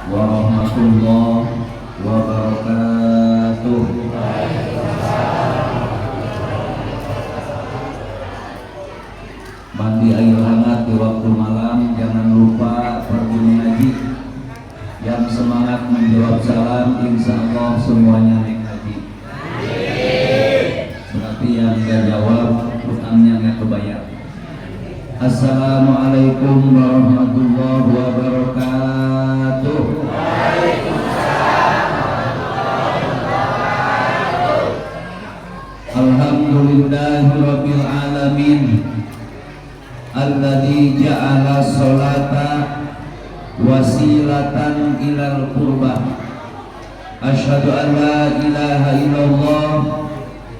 warahmatullahi wabarakatuh. Mandi air hangat di waktu malam, jangan lupa pergi mengaji. Yang semangat menjawab salam, insya Allah semuanya naik haji. Berarti yang gak jawab, utangnya gak kebayar. Assalamualaikum warahmatullahi wabarakatuh. Alhamdulillahirabbil alamin. Alladzi ja'ala sholata wasilatan ilal qurbah. Asyhadu an la ilaha illallah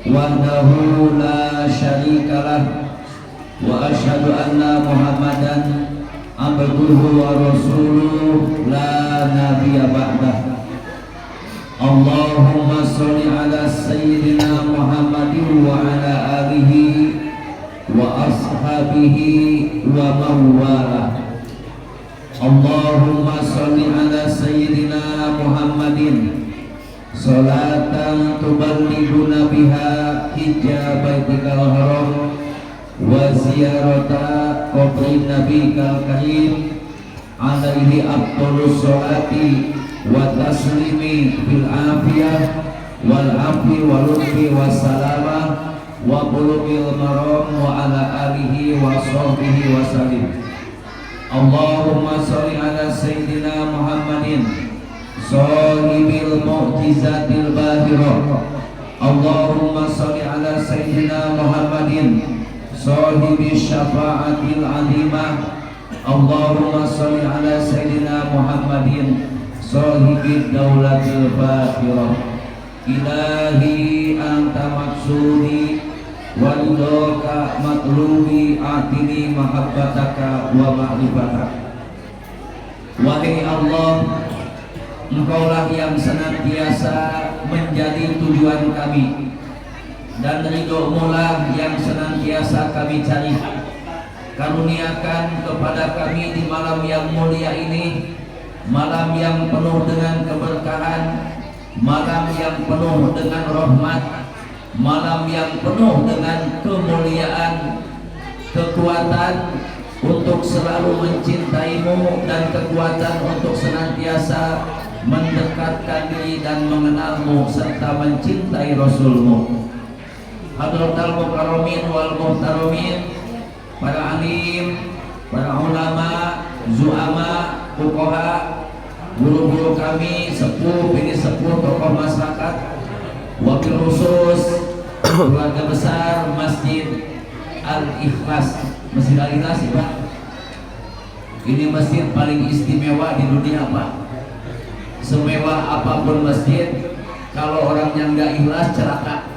wahdahu la syarikalah wa asyhadu anna Muhammadan abduhu wa rasuluh la nabiyya ba'dah. Allahumma sholli ala sayyidina Muhammadin wa ala alihi wa ashabihi wa mawalah. Allahumma sholli ala sayyidina Muhammadin sholatan tuballighuna biha hijja baitikal haram wa ziyarata qabrin nabiyikal karim alaihi afdhalus sholati wa taslimi bil afiyah wal afi wal lutfi wassalamah wa bulughil maram wa ala alihi wa sahbihi wa sallim. Allahumma sholli ala sayyidina Muhammadin sahibil mu'jizatil bahirah. Allahumma sholli ala sayyidina Muhammadin sahibi syafa'atil azimah. Allahumma sholli ala sayyidina Muhammadin sahibi daulatil bahirah. Ilahi anta maksudi walidoka matlubi atini mahabbataka wa ma'rifataka. Wahai Allah, Engkaulah yang senantiasa menjadi tujuan kami, dan ridho-Mu lah yang senantiasa kami cari. Karuniakan kepada kami di malam yang mulia ini, malam yang penuh dengan keberkahan, malam yang penuh dengan rahmat, malam yang penuh dengan kemuliaan, kekuatan untuk selalu mencintai-Mu, dan kekuatan untuk senantiasa mendekatkan diri dan mengenal-Mu serta mencintai Rasul-Mu. Hadratal mukarramin wal muhtaramin, para alim, para ulama, zu'ama, fuqaha, guru-guru kami, sepuh, bini sepuh, tokoh masyarakat, wakil khusus keluarga besar Masjid Al-Ikhlas. Masjid Al-Ikhlas ya Pak, ini masjid paling istimewa di dunia Pak. Semewah apapun masjid, kalau orangnya nggak ikhlas celaka.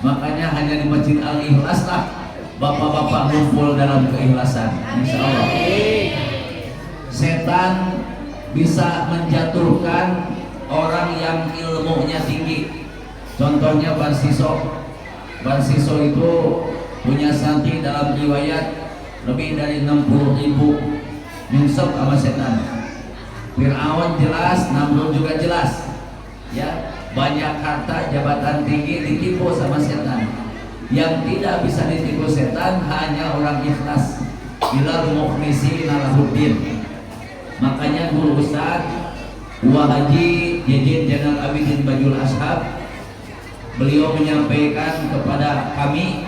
Makanya hanya di Masjid Al-Ikhlas lah bapak-bapak ngumpul dalam keikhlasan. Insya Allah setan bisa menjatuhkan orang yang ilmunya tinggi. Contohnya Ban Siso. Ban Siso itu punya santri dalam riwayat lebih dari 60.000 nyungsep sama setan. Fir'aun jelas, Namrud juga jelas. Ya, banyak harta, jabatan tinggi ditipu sama setan. Yang tidak bisa ditipu setan hanya orang ikhlas. Ilal mukhlisina lahuddin. Makanya guru besar Haji Jejen Jenderal Abidin Bajul Ashab, beliau menyampaikan kepada kami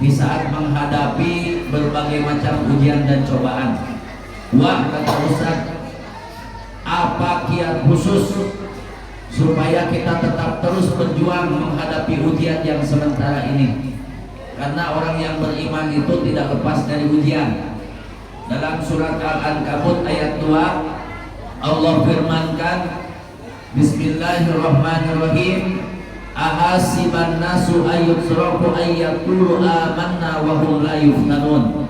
di saat menghadapi berbagai macam ujian dan cobaan. Wah, kata Ustaz, apa kiat khusus supaya kita tetap terus berjuang menghadapi ujian yang sementara ini? Karena orang yang beriman itu tidak lepas dari ujian. Dalam surat Al-Ankabut ayat 2, Allah firmankan, Bismillahirrahmanirrahim, ahasiban nasu ayyutraku ayyakulu amanna wa hum la yuftanun.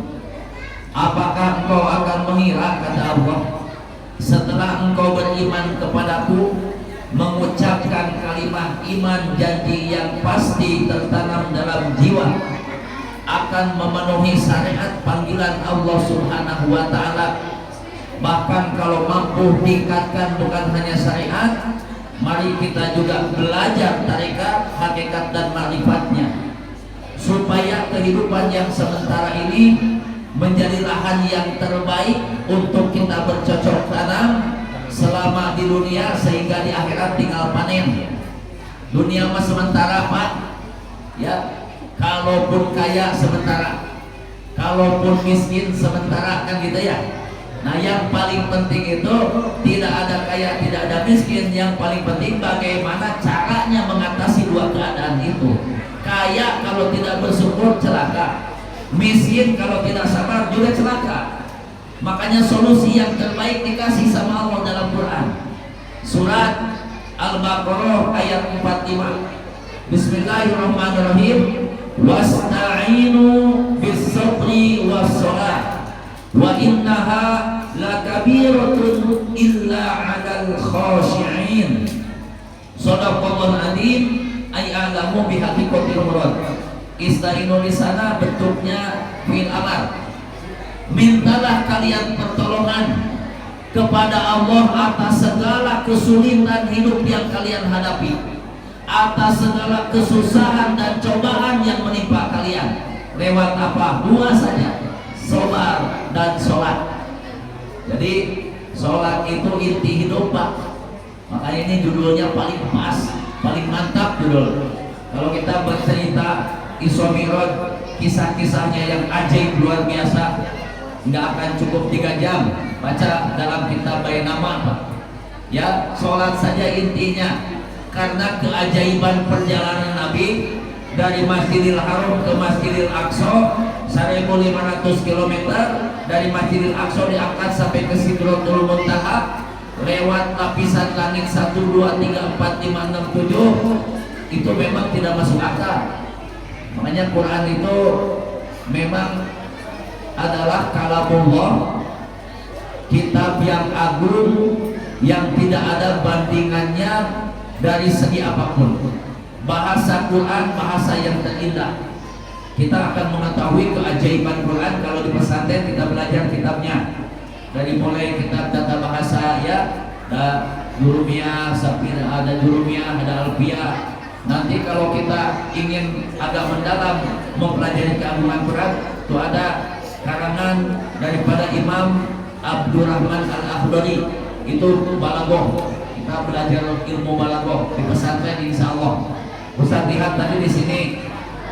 Apakah engkau akan mengira, kata Allah, setelah engkau beriman kepadaku, mengucapkan kalimat iman, janji yang pasti tertanam dalam jiwa, akan memenuhi syariat panggilan Allah Subhanahu wa ta'ala, Bahkan kalau mampu tingkatkan bukan hanya syariat, mari kita juga belajar tarekat, hakikat dan ma'rifatnya, supaya kehidupan yang sementara ini menjadi lahan yang terbaik untuk kita bercocok tanam selama di dunia, sehingga di akhirat tinggal panen. Dunia mah sementara Pak, ya. Kalaupun kaya sementara, kalaupun miskin sementara, kan gitu ya. Nah, yang paling penting itu tidak ada kaya, tidak ada miskin. Yang paling penting bagaimana caranya mengatasi dua keadaan itu. Kaya kalau tidak bersyukur celaka, miskin kalau tidak sabar juga celaka. Makanya solusi yang terbaik dikasih sama Allah dalam Quran. Surat Al-Baqarah ayat 45. Bismillahirrahmanirrahim. Wasta'inu bis-sabri was-shalah wa innaha lakabiratun illa 'alal khashi'in. Shadaqallahu adzim. Ay alamu bihaqiqatil murad. Ista'inu di sana bentuknya fi'il amar. Mintalah kalian pertolongan kepada Allah atas segala kesulitan hidup yang kalian hadapi, atas segala kesusahan dan cobaan yang menimpa kalian. Lewat apa? Dua saja, sabar dan sholat. Jadi sholat itu inti hidup Pak. Makanya ini judulnya paling pas, paling mantap judul. Kalau kita bercerita Isra Mi'raj, kisah-kisahnya yang ajaib luar biasa, nggak akan cukup 3 jam baca dalam kitab Bayanama Pak. Ya, sholat saja intinya, karena keajaiban perjalanan Nabi dari Masjidil Haram ke Masjidil Aqsa 1500 km, dari Masjidil Aqsa diangkat sampai ke Sidratul Muntaha lewat lapisan langit 1, 2, 3, 4, 5, 6, 7. Itu memang tidak masuk akal. Makanya Quran itu memang adalah kalamullah, kitab yang agung yang tidak ada bandingannya dari segi apapun. Bahasa Quran bahasa yang terindah. Kita akan mengetahui keajaiban Quran kalau di pesantren kita belajar kitabnya. Dari mulai kitab tata bahasa, ya, ada Jurumiyah, ada Jurumiyah, ada Alfiyah. Nanti kalau kita ingin agak mendalam mempelajari keagungan Quran, itu ada karangan daripada Imam Abdurrahman Al-Akhdari, itu Balaghah. Kita belajar ilmu Balaghah di pesantren insya Allah. Ustaz lihat tadi di sini,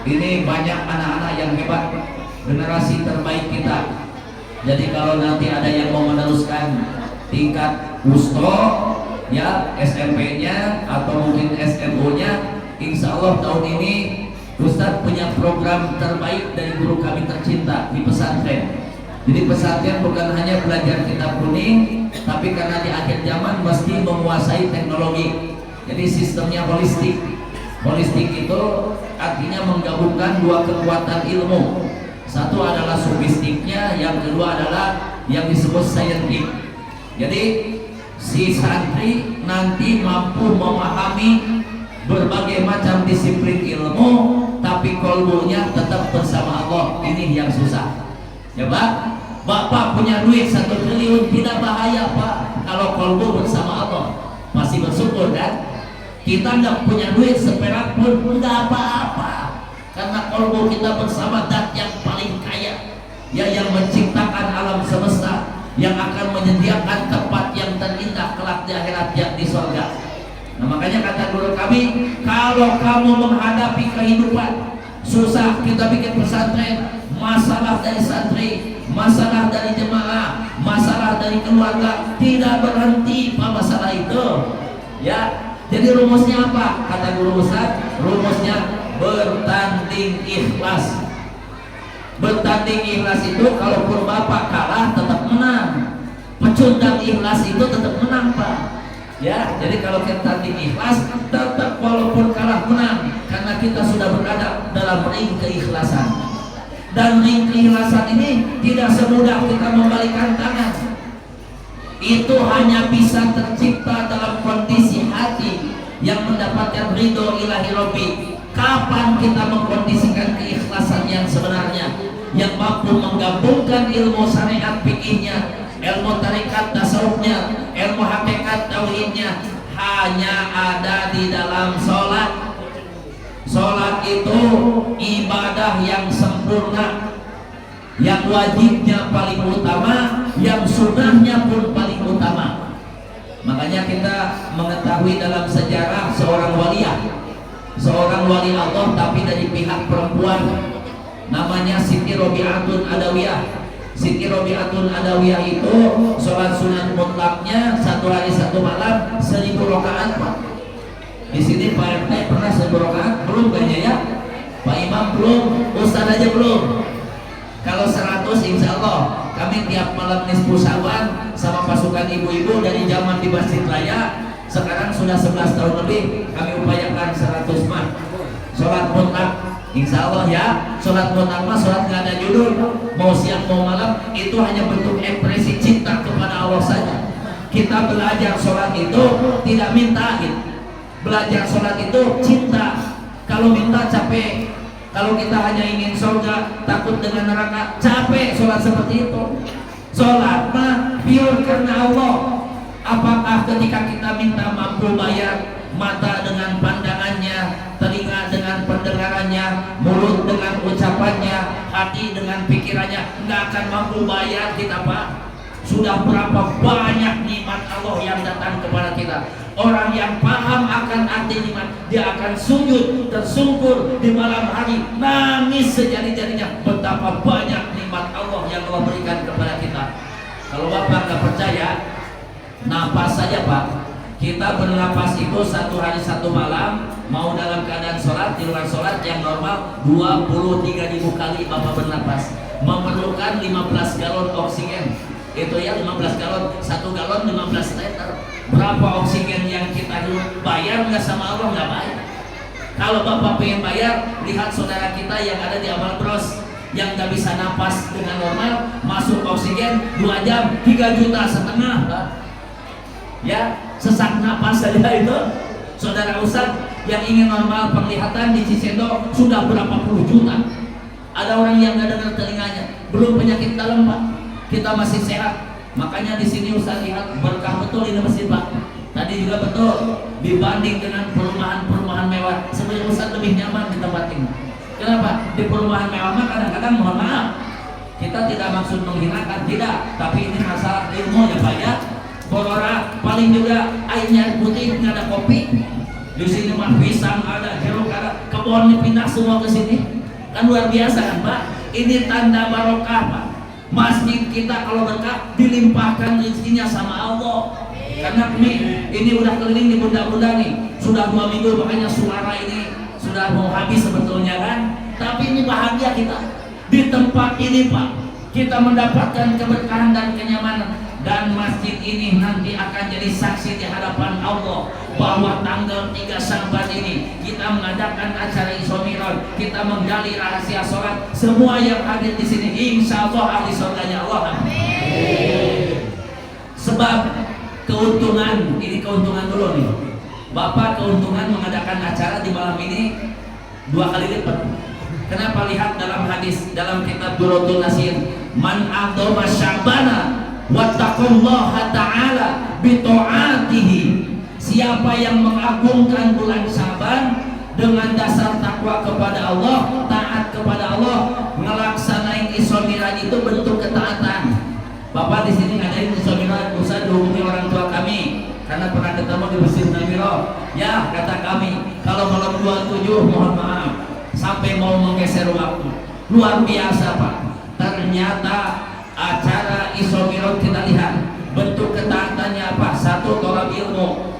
ini banyak anak-anak yang hebat, generasi terbaik kita. Jadi kalau nanti ada yang mau meneruskan tingkat wusto, ya, SMP-nya atau mungkin SMO-nya, insya Allah tahun ini Ustaz punya program terbaik dari guru kami tercinta di pesantren. Jadi pesantren bukan hanya belajar kitab kuning, tapi karena di akhir zaman mesti menguasai teknologi. Jadi sistemnya holistik. Holistik itu artinya menggabungkan dua kekuatan ilmu. Satu adalah sofistiknya, yang kedua adalah yang disebut saintik. Jadi si santri nanti mampu memahami berbagai macam disiplin ilmu, tapi kolbunya tetap bersama Allah. Ini yang susah. Ya Pak, Bapak punya duit 1 triliun, tidak bahaya Pak kalau kolbu bersama Allah, masih bersyukur kan? Kita nggak punya duit seperak pun nggak apa-apa, karena kolbu kita bersama Dat yang paling kaya, ya, yang menciptakan alam semesta, yang akan menyediakan tempat yang terindah kelak di akhirat, yang di surga. Nah, makanya kata guru kami, kalau kamu menghadapi kehidupan susah, kita bikin pesantren, masalah dari santri, masalah dari jemaah, masalah dari keluarga, tidak berhenti Pak masalah itu. Ya, jadi rumusnya apa? Kata guru Ustaz, rumusnya bertanding ikhlas. Bertanding ikhlas itu kalaupun Bapak kalah tetap menang. Pecundang ikhlas itu tetap menang Pak. Ya, jadi kalau kita tanding ikhlas tetap walaupun kalah menang, karena kita sudah berada dalam ring keikhlasan. Dan ring keikhlasan ini tidak semudah kita membalikan tangan. Itu hanya bisa tercipta dalam kondisi hati yang mendapatkan ridho ilahi Rabbi. Kapan kita mengkondisikan keikhlasan yang sebenarnya, yang mampu menggabungkan ilmu syariat fikihnya ilmu tarekat tasawufnya, ilmu hakikat tauhidnya hanya ada di dalam sholat. Sholat itu ibadah yang sempurna, yang wajibnya paling utama, yang sunnahnya pun paling utama. Makanya kita mengetahui dalam sejarah seorang wali Allah tapi dari pihak perempuan, namanya Siti Robi'atun Adawiyah. Siti Robi'atun Adawiyah itu sholat sunat mutlaknya 1 hari 1 malam 1000 rakaat. Di sini Pak RT pernah 1000 rakaat? Belum kayaknya ya. Pak Imam belum, Ustaz aja belum. Kalau 100 insya Allah kami tiap malam nisfu Sya'ban sama pasukan ibu-ibu dari zaman di Masjid Raya. Sekarang sudah 11 tahun lebih kami upayakan 100 mah sholat mutlak. Insya Allah ya, sholat mutlak mah sholat nggak ada judul, mau siang mau malam, itu hanya bentuk ekspresi cinta kepada Allah saja. Kita belajar sholat itu tidak minta gitu. Belajar sholat itu cinta. Kalau minta capek. Kalau kita hanya ingin surga, takut dengan neraka, capek sholat seperti itu. Sholat mah pure karena Allah. Apakah ketika kita minta mampu bayar, mata dengan pandangannya, telinga dengan pendengarannya, mulut dengan ucapannya, hati dengan pikirannya, nggak akan mampu bayar kita Pak? Sudah berapa banyak nikmat Allah yang datang kepada kita. Orang yang paham akan arti nikmat, dia akan sujud tersungkur di malam hari, nangis sejadi-jadinya betapa banyak nikmat Allah yang Allah berikan kepada kita. Kalau Bapak nggak percaya, napas saja Pak. Kita bernapas itu 1 hari 1 malam, mau dalam keadaan sholat, di luar sholat yang normal 23.000 kali Bapak bernapas, memerlukan 15 galon oksigen. Itu ya 15 galon, 1 galon 15 liter. Berapa oksigen yang kita bayar nggak sama Allah? Nggak bayar. Kalau Bapak pengen bayar, lihat saudara kita yang ada di Amal Bros yang nggak bisa napas dengan normal, masuk oksigen 2 jam 3,5 juta Pak. Ya, sesak napas saja itu. Saudara Ustaz yang ingin normal penglihatan di Cisendo sudah berapa puluh juta. Ada orang yang nggak dengar telinganya, belum penyakit dalam Pak. Kita masih sehat. Makanya di sini Ustaz lihat berkah betul ini masjid Pak. Tadi juga betul, dibanding dengan perumahan-perumahan mewah, sebenarnya Ustaz lebih nyaman di tempat ini. Kenapa? Di perumahan mewah mah kadang-kadang mohon maaf, kita tidak maksud menghinakan, tidak, tapi ini masalah ilmu ya Pak ya. Borora paling juga airnya putih, nggak ada kopi. Di sini mah pisang ada, jeruk ada, kebun dipindah semua ke sini. Kan luar biasa kan Pak? Ini tanda barokah Pak. Masjid kita kalau berkah dilimpahkan rezekinya sama Allah. Karena ini udah keliling di bunda-bunda nih, sudah 2 minggu makanya suara ini sudah mau habis sebetulnya kan. Tapi ini bahagia kita di tempat ini Pak. Kita mendapatkan keberkahan dan kenyamanan. Dan masjid ini nanti akan jadi saksi di hadapan Allah bahwa tanggal 3 Sya'ban ini kita mengadakan acara Isra Mi'raj, kita menggali rahasia sholat. Semua yang hadir di sini insya Allah ahli surganya Allah. Amin. Sebab keuntungan, ini keuntungan dulu nih Bapak, keuntungan mengadakan acara di malam ini 2 kali lipat. Kenapa? Lihat dalam hadis dalam kitab Durratul Nasir, man a'dhama Sya'bana wattaqallaha ta'ala bita'atihi. Siapa yang mengagungkan bulan Sya'ban dengan dasar takwa kepada Allah, taat kepada Allah, ngelaksanain Isra Mi'raj itu bentuk ketaatan. Bapak di sini ngadain Isra Mi'raj, usah dihubungi orang tua kami karena pernah ketemu di Masjid Nabiro. Ya, kata kami, kalau malam 27 mohon maaf sampai mau menggeser waktu. Luar biasa Pak. Ternyata acara Isra Mi'raj kita lihat bentuk ketaatannya apa? 1, tolak ilmu.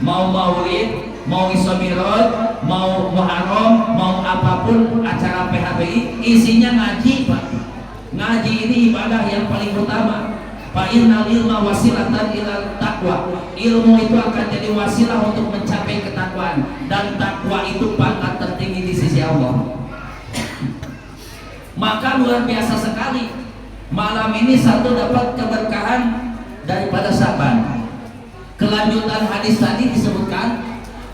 Mau maulid, mau Isra Mi'raj, mau Muharram, mau apapun acara PHBI isinya ngaji Pak. Ngaji ini ibadah yang paling utama. Fa innal ilma wasilatan ilal taqwa. Ilmu itu akan jadi wasilah untuk mencapai ketakwaan, dan takwa itu pangkat tertinggi di sisi Allah. Maka luar biasa sekali. Malam ini satu dapat keberkahan daripada Sya'ban. Kelanjutan hadis tadi disebutkan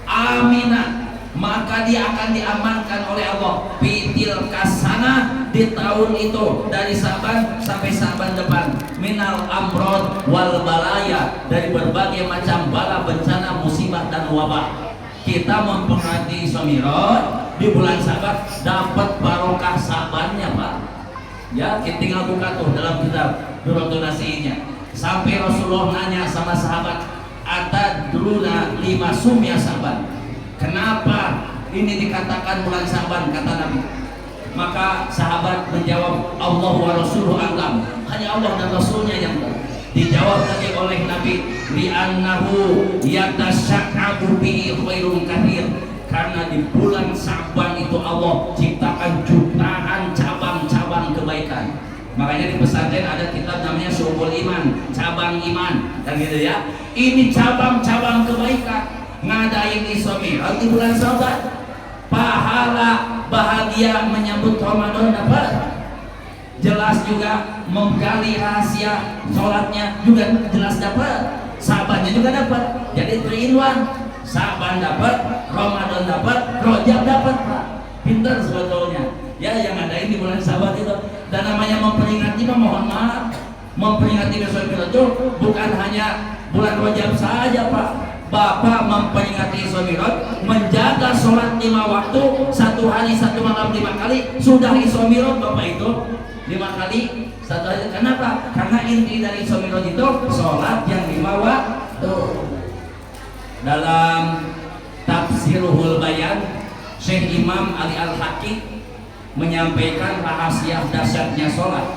Aminah maka dia akan diamankan oleh Allah fitil kasana di tahun itu, dari Saban sampai Saban depan, minal amrod wal balaya, dari berbagai macam bala, bencana, musibah dan wabah. Kita memperingati Isra Mi'raj di bulan Saban dapat barokah Sabannya, Pak. Ya, kita tinggal buka tuh dalam kitab Durratun Nasihinya. Sampai Rasulullah nanya sama sahabat, atadruna lima sumya Saban, kenapa ini dikatakan bulan Saban, kata Nabi. Maka sahabat menjawab, Allah wa rasuluhu a'lam, hanya Allah dan Rasulnya yang tahu. Dijawab lagi oleh Nabi, li'annahu yatasya'abu bihi khairun kathir, karena di bulan Saban itu Allah ciptakan jutaan cabang-cabang kebaikan. Makanya di pesantren ada kitab namanya Subul Iman, cabang iman, kan gitu ya. Ini cabang-cabang kebaikan. Ngadain Isra Mi'raj di bulan Saban, pahala bahagia menyambut Ramadan dapat, jelas juga menggali rahasia sholatnya juga jelas dapat, Sabannya juga dapat. Jadi 3 in 1, Saban dapat, Ramadan dapat, Rajab dapat, Pak. Pintar sebetulnya ya yang ngadain di bulan Saban itu. Dan namanya memperingati, mohon maaf, memperingati Isra Mi'raj itu bukan hanya bulan Rajab saja, Pak. Bapak memperingati Isra Mi'raj, menjaga sholat 5 waktu, 1 hari 1 malam 5 kali, sudah Isra Mi'raj Bapak itu 5 kali 1 hari. Kenapa? Karena inti dari Isra Mi'raj itu sholat yang 5 waktu. Dalam Tafsirul Bayan, Syekh Imam Ali Al-Hakim menyampaikan rahasia dahsyatnya sholat.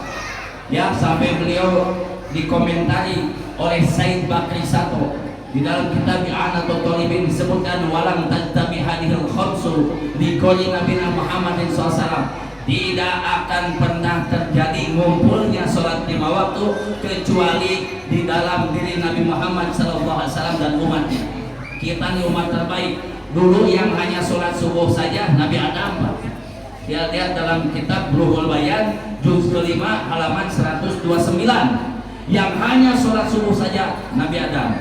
Ya, sampai beliau dikomentari oleh Said Bakri Sato. Di dalam kitab I'anatul Talibin disebutkan, walam tajtami hadhil khamsu li qouli Nabi Muhammad SAW, tidak akan pernah terjadi ngumpulnya sholat 5 waktu kecuali di dalam diri Nabi Muhammad SAW dan umatnya. Kita nih umat terbaik. Dulu yang hanya sholat subuh saja Nabi Adam, Pak. Ya, lihat dalam kitab Bulughul Bayan juz ke-5 halaman 129, yang hanya sholat subuh saja Nabi Adam.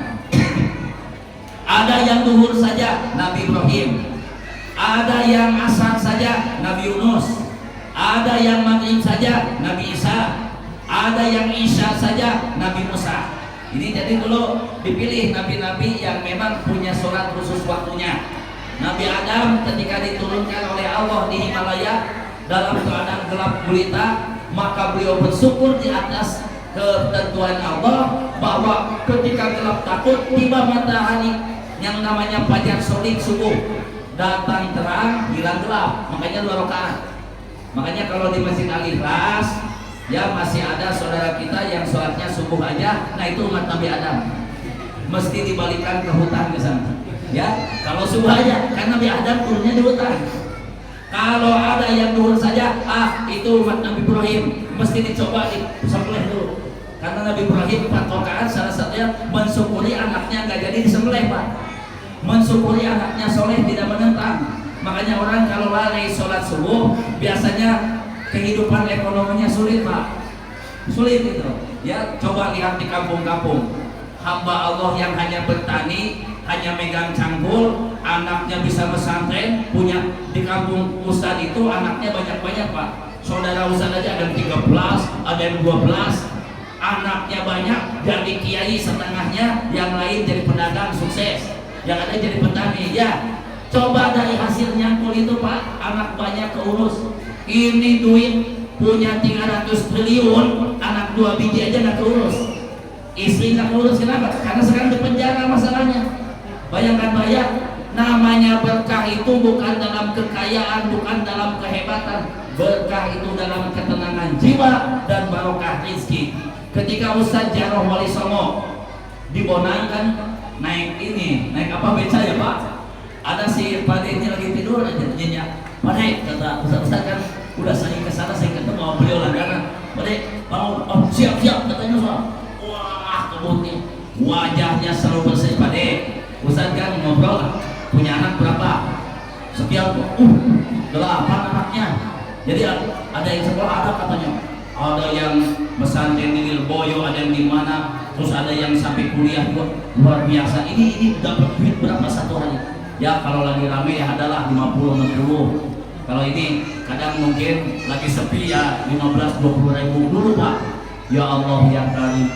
Ada yang duhur saja Nabi Ibrahim, ada yang asar saja Nabi Yunus, ada yang maghrib saja Nabi Isa, ada yang isya saja Nabi Musa. Ini jadi dulu dipilih nabi-nabi yang memang punya sholat khusus waktunya. Nabi Adam ketika diturunkan oleh Allah di Himalaya dalam keadaan gelap gulita, maka beliau bersyukur di atas ketentuan Allah bahwa ketika gelap takut, tiba matahari yang namanya fajar sodik subuh, datang terang, hilang gelap, makanya 2 rakaat. Makanya kalau di Masjid Al-Ikhlas ya masih ada saudara kita yang sholatnya subuh aja, nah itu umat Nabi Adam, mesti dibalikan ke hutan ke sana. Ya, kalau subuh aja, kan Nabi Adam turunnya di hutan. Kalau ada yang duhur saja, itu umat Nabi Ibrahim, mesti dicoba disembelih dulu. Karena Nabi Ibrahim 4 rakaat salah satunya mensyukuri anaknya nggak jadi disembelih, Pak. Mensyukuri anaknya soleh tidak menentang. Makanya orang kalau lalai sholat subuh biasanya kehidupan ekonominya sulit, Pak. Sulit itu. Ya, coba lihat di kampung-kampung. Hamba Allah yang hanya bertani, hanya megang cangkul, anaknya bisa pesantren, punya di kampung Ustadz itu anaknya banyak-banyak, Pak. Saudara Ustadz aja ada yang 13, ada yang 12, anaknya banyak, jadi kiai setengahnya, yang lain jadi pedagang sukses, yang ada jadi petani. Ya, coba dari hasil nyangkul itu, Pak, anak banyak keurus. Ini duit punya 300 triliun, anak 2 biji aja nggak keurus, istri nggak keurus. Kenapa? Karena sekarang di penjara masalahnya. Bayangkan, namanya berkah itu bukan dalam kekayaan, bukan dalam kehebatan. Berkah itu dalam ketenangan jiwa dan barokah rezeki. Ketika Ustadz Jarrah Wali Songo di Bonang kan naik apa beca ya, Pak? Ada si Pak De ini lagi tidur aja, nyenyak. Pak De, kata Ustadz kan udah sering kesana, saya ketemu sama beliau langganan. Pak De, bangun, siap katanya, Ustadz. Wah, kebunnya wajahnya selalu bersih. Pak De, Ustadz kan ngobrol, punya anak berapa? Sekian, 8 anaknya. Jadi ada yang sekolah, ada katanya, ada yang pesantren di Lirboyo, ada yang di mana, terus ada yang sampai kuliah juga. Luar biasa. Ini dapat duit berapa satu hari? Ya kalau lagi rame ya adalah 50-60. Kalau ini kadang mungkin lagi sepi ya 15-20 ribu dulu Pak. Ya Allah ya Karim,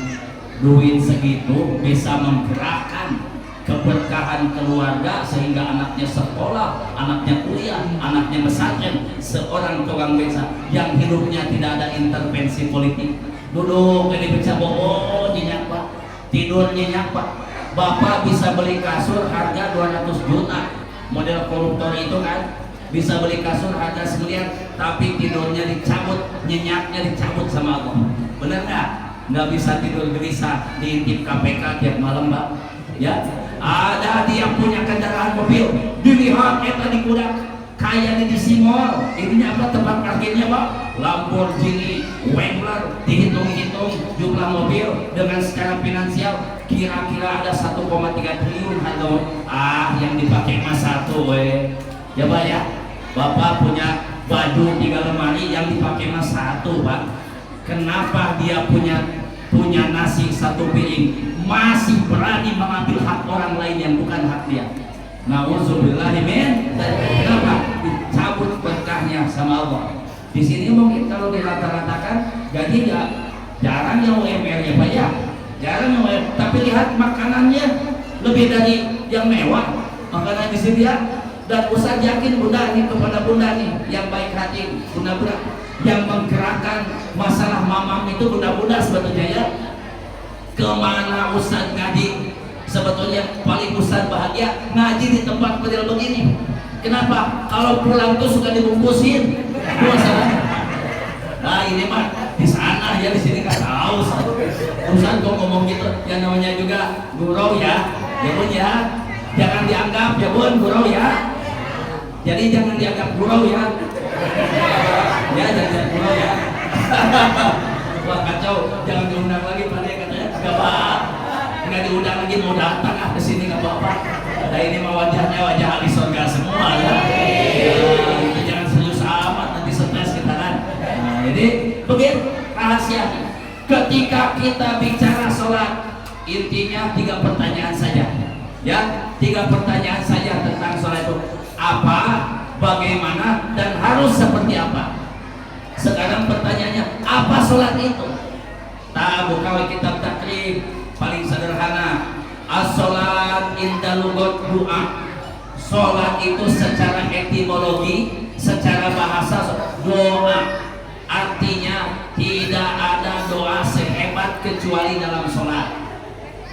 duit segitu bisa menggerakkan keberkahan keluarga sehingga anaknya sekolah, anaknya kuliah, anaknya pesantren. Seorang tukang beca yang hidupnya tidak ada intervensi politik, duduk di beca bobo nyenyak Pak, tidur nyenyak Pak. Bapak bisa beli kasur harga 200 juta, model koruptor itu kan, bisa beli kasur harga 1 miliar, tapi tidurnya dicabut, nyenyaknya dicabut sama Allah. Bener nggak? Nggak bisa tidur gelisah, diintip KPK tiap malam Pak. Ya, ada dia punya kendaraan mobil, dilihat eta di kuda kaya di Simol, ininya apa tempat parkirnya Pak? Lamborghini, Wrangler, dihitung-hitung jumlah mobil dengan secara finansial kira-kira ada 1,3 triliun harga. Yang dipakai mas satu ya Pak ya. Bapak punya baju 3 lemari yang dipakai mas satu Pak. Kenapa dia punya nasi 1 piring masih berani mengambil hak orang lain yang bukan hak dia? Nauzubillahimin. Kenapa? Dicabut berkahnya sama Allah. Di sini mungkin kalau dirata-ratakan gaji ya jarang yang UMR ya Pak ya, jarang yang UMR. Tapi lihat makanannya lebih dari yang mewah makanan di sini ya. Dan Ustaz yakin bunda ini kepada bunda nih yang baik hati, bunda-bunda yang menggerakkan masalah mamam itu bunda-bunda sebetulnya ya. Kemana Ustaz ngaji? Sebetulnya paling Ustaz bahagia ngaji di tempat model begini. Kenapa? Kalau pulang tuh suka dibungkusin. Nah ini mah di sana ya, di sini nggak tahu. Ustaz kok ngomong gitu? Yang namanya juga gurau ya bun ya. Jangan dianggap ya bun gurau ya. Jadi jangan dianggap gurau ya. Ya jangan gurau ya. Wah kacau, jangan diundang lagi Pak dia katanya. Gak apa, nggak diundang lagi, mau datang ke sini nggak apa-apa. Nah ini mah wajahnya wajah ahli surga semua ya. Jangan serius amat nanti stres kita kan. Nah jadi begini rahasia. Ketika kita bicara sholat, intinya 3 pertanyaan saja. Ya, 3 pertanyaan saja tentang sholat itu. Apa, bagaimana, dan harus seperti apa. Sekarang pertanyaannya, apa sholat itu? Buka kitab takrib paling sederhana. As-sholat inda lugot doa. Sholat itu secara etimologi, secara bahasa doa. Artinya tidak ada doa sehebat kecuali dalam sholat.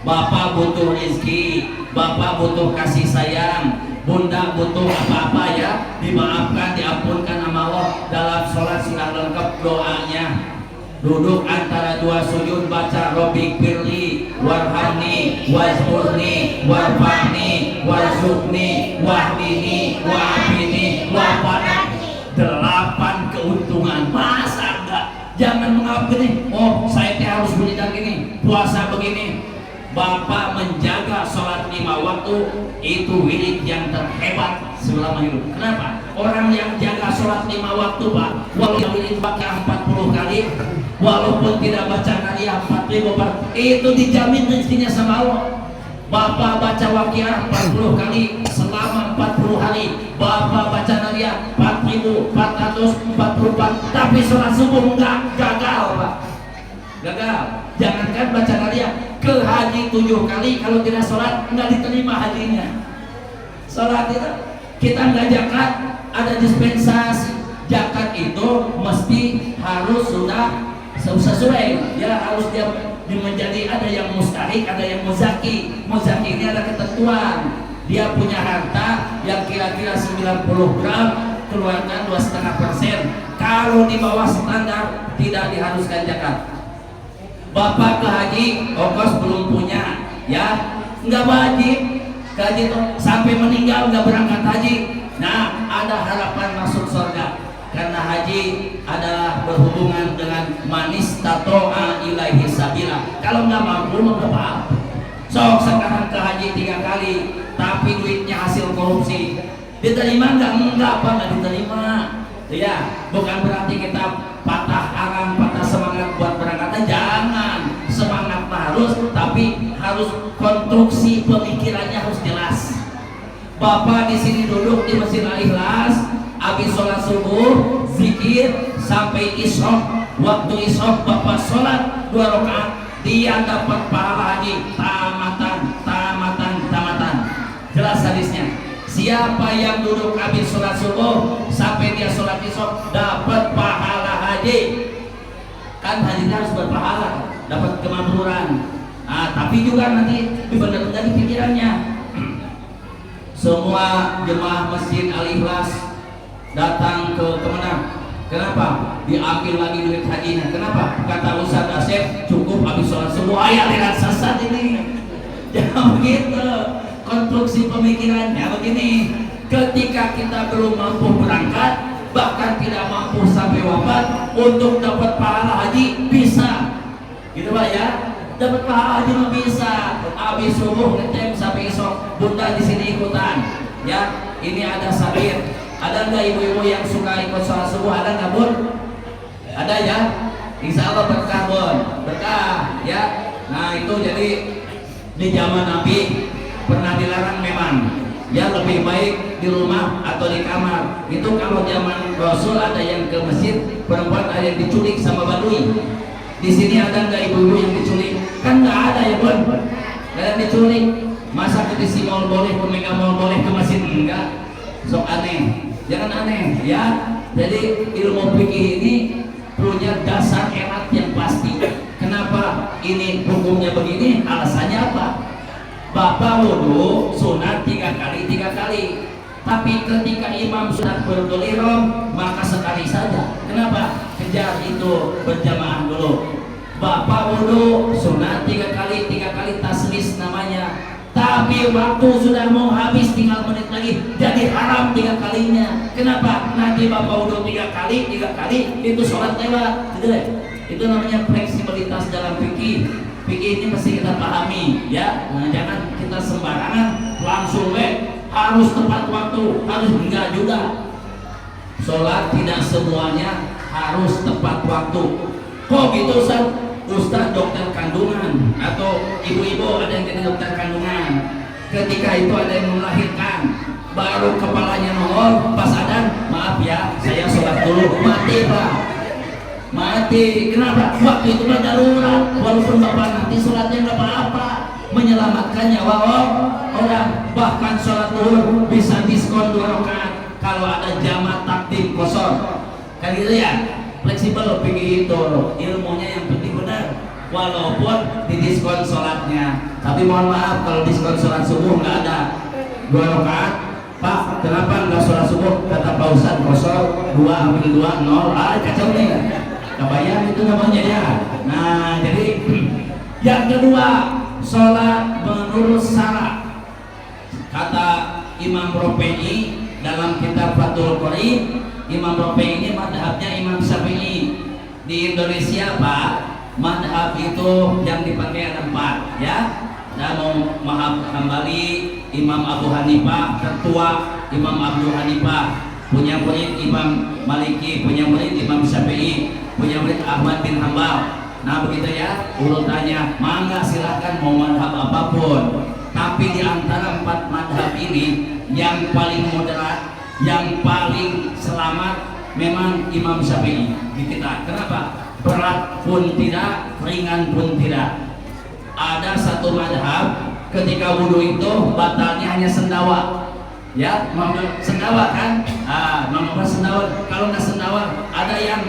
Bapak butuh rezeki, bapak butuh kasih sayang, bunda butuh apa-apa ya, dimaafkan, diampunkan sama Allah. Dalam sholat sudah lengkap doanya. Duduk antara 2 sujud baca Robbi firli warhamni wazkurni warfa'ni warzuqni wahdini wa'afini wa'afani. 8 keuntungan. Masa enggak? Jangan mengapa nih, oh saya harus berikan gini, puasa begini. Bapak menjaga sholat 5 waktu itu wirid yang terhebat selama hidup. Kenapa? Orang yang jaga sholat 5 waktu Pak, walaupun wirid pakai 40 kali, walaupun tidak baca nariyah 4000 Pak, itu dijamin rezekinya sama Allah. Bapak baca waqiah 40 kali selama 40 hari, bapak baca nariyah 4444, tapi sholat subuh enggak, gagal Pak, gagal. Jangankan baca nariyah, ke haji 7 kali kalau tidak sholat enggak diterima hajinya. Sholat itu kita enggak zakat, ada dispensasi. Zakat itu mesti harus sudah sesuai ya, harus dia menjadi, ada yang mustahik, ada yang muzaki. Muzaki ini ada ketentuan, dia punya harta yang kira-kira 90 gram, keluarkan 2,5%. Kalau di bawah standar tidak diharuskan zakat. Bapak ke haji, ongkos belum punya ya, nggak wajib ke haji itu sampai meninggal nggak berangkat haji. Nah ada harapan masuk surga karena haji adalah berhubungan dengan manis tato'a ilaihi sabila. Kalau nggak mampu nggak apa-apa. Sok sekarang ke haji 3 kali tapi duitnya hasil korupsi, diterima nggak apa nggak diterima ya. Bukan berarti kita patah arang, patah semangat buat berangkat, jangan. Semangat harus, tapi harus konstruksi pemikirannya harus jelas. Bapak di sini duduk di Masjid Al-Ikhlas, habis sholat subuh, zikir sampai isya. Waktu isya Bapak sholat 2 rakaat, dia dapat pahala haji tamatan. Jelas hadisnya. Siapa yang duduk habis sholat subuh sampai dia sholat isya dapat pahala haji. Kan haji harus berpahala, dapat kemakmuran. Tapi juga nanti benar-benar di pikirannya. Semua jemaah Masjid Al-Ikhlas datang ke Kemenang. Kenapa? Diambil lagi duit hajinya. Kenapa? Kata Ustaz Asep, cukup habis sholat subuh. Lihat sesat ini. Jangan begitu. Konstruksi pemikirannya begini. Ketika kita belum mampu berangkat, bahkan tidak mampu sampai wafat, untuk dapat pahala haji bisa. Gitu Pak ya? Dapat pahala haji mah bisa. Habis subuh ngetem sampai esok, bunda di sini ikutan. Ya, ini ada sabir. Ada nggak ibu-ibu yang suka ikut sholat subuh? Ada nggak Bun? Ada ya? Insya Allah berkah Bun, berkah ya. Nah itu jadi di zaman Nabi pernah dilarang memang. Ya lebih baik di rumah atau di kamar. Itu kalau zaman Rasul ada yang ke masjid, perempuan ada yang diculik sama badui. Di sini ada nggak ibu-ibu yang diculik? Kan nggak ada ya Bun, nggak ada yang diculik. Masa ke si mal boleh, pemega mal boleh ke masjid enggak? Sok aneh, jangan aneh ya. Jadi ilmu fikih ini punya dasar erat yang pasti. Kenapa ini hukumnya begini? Alasannya apa? Bapak wudhu sunat 3 kali. Tapi ketika imam sudah berdul ihram maka sekali saja. Kenapa? Kejar itu berjamaah dulu. Bapak wudhu sunat 3 kali taslis namanya. Tapi waktu sudah mau habis tinggal menit lagi, jadi haram 3 kalinya. Kenapa? Nanti Bapak wudhu 3 kali itu sholat lewat. Itu namanya fleksibilitas dalam fikih. Fikih ini mesti kita pahami ya. Nah, jangan kita sembarangan langsung harus tepat waktu, harus enggak juga. Sholat tidak semuanya harus tepat waktu. Kok gitu Ustaz? Ustaz dokter kandungan atau ibu-ibu ada yang jadi dokter kandungan. Ketika itu ada yang melahirkan, baru kepalanya nongol, pas ada, maaf ya, saya sholat dulu, mati Pak. Mati. Kenapa? Waktu itu mah darurat. Walaupun Bapak nanti sholatnya nggak apa-apa, menyelamatkan nyawa orang. Bahkan sholat zuhur bisa diskon 2 rakaat kalau ada jamaah takdim kosong. Kan gitu ya? Fleksibel begitu. Ilmunya yang penting benar. Walaupun didiskon sholatnya. Tapi mohon maaf kalau diskon sholat subuh nggak ada 2 rakaat. Pak, kenapa nggak sholat subuh? Kata Pak Ustadz kosong 2 ambil 2 0. Kacau nih. Kebayang itu namanya ya. Nah jadi yang kedua, sholat menurut syarat. Kata Imam Rafi'i dalam kitab Fathul Qorib, Imam Rafi'i ini madhabnya Imam Syafi'i. Di Indonesia Pak, madhab itu yang dipakai ada 4 ya. Ada Mazhab Hambali, Imam Abu Hanifah, ketua Imam Abu Hanifah, punya murid Imam Maliki, punya murid Imam Syafi'i, punya murid Ahmad bin Hambal. Nah begitu ya urutannya. Mangga silahkan mau madhab apapun. Tapi di antara 4 madhab ini yang paling moderat, yang paling selamat memang Imam Syafi'i di kita. Kenapa? Berat pun tidak, ringan pun tidak. Ada satu madhab ketika wudhu itu batalnya hanya sendawa. Ya, sendawa kan? Sendawa. Kalau nggak sendawa, ada yang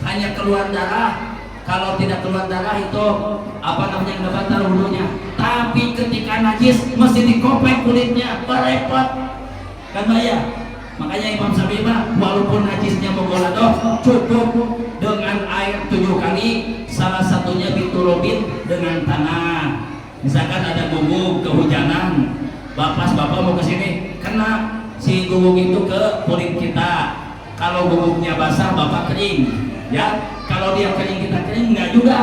hanya keluar darah. Kalau tidak keluar darah itu nggak batal wudhunya. Tapi ketika najis mesti dikopek kulitnya, repot kan ya. Makanya Imam Syafi'i walaupun najisnya mogoladoh cukup dengan air 7 kali, salah satunya diturubin dengan tanah. Misalkan ada guguk kehujanan, bapak mau ke sini, kena si guguk itu ke kulit kita. Kalau guguknya basah bapak kering, ya. Kalau dia kering kita kering enggak juga,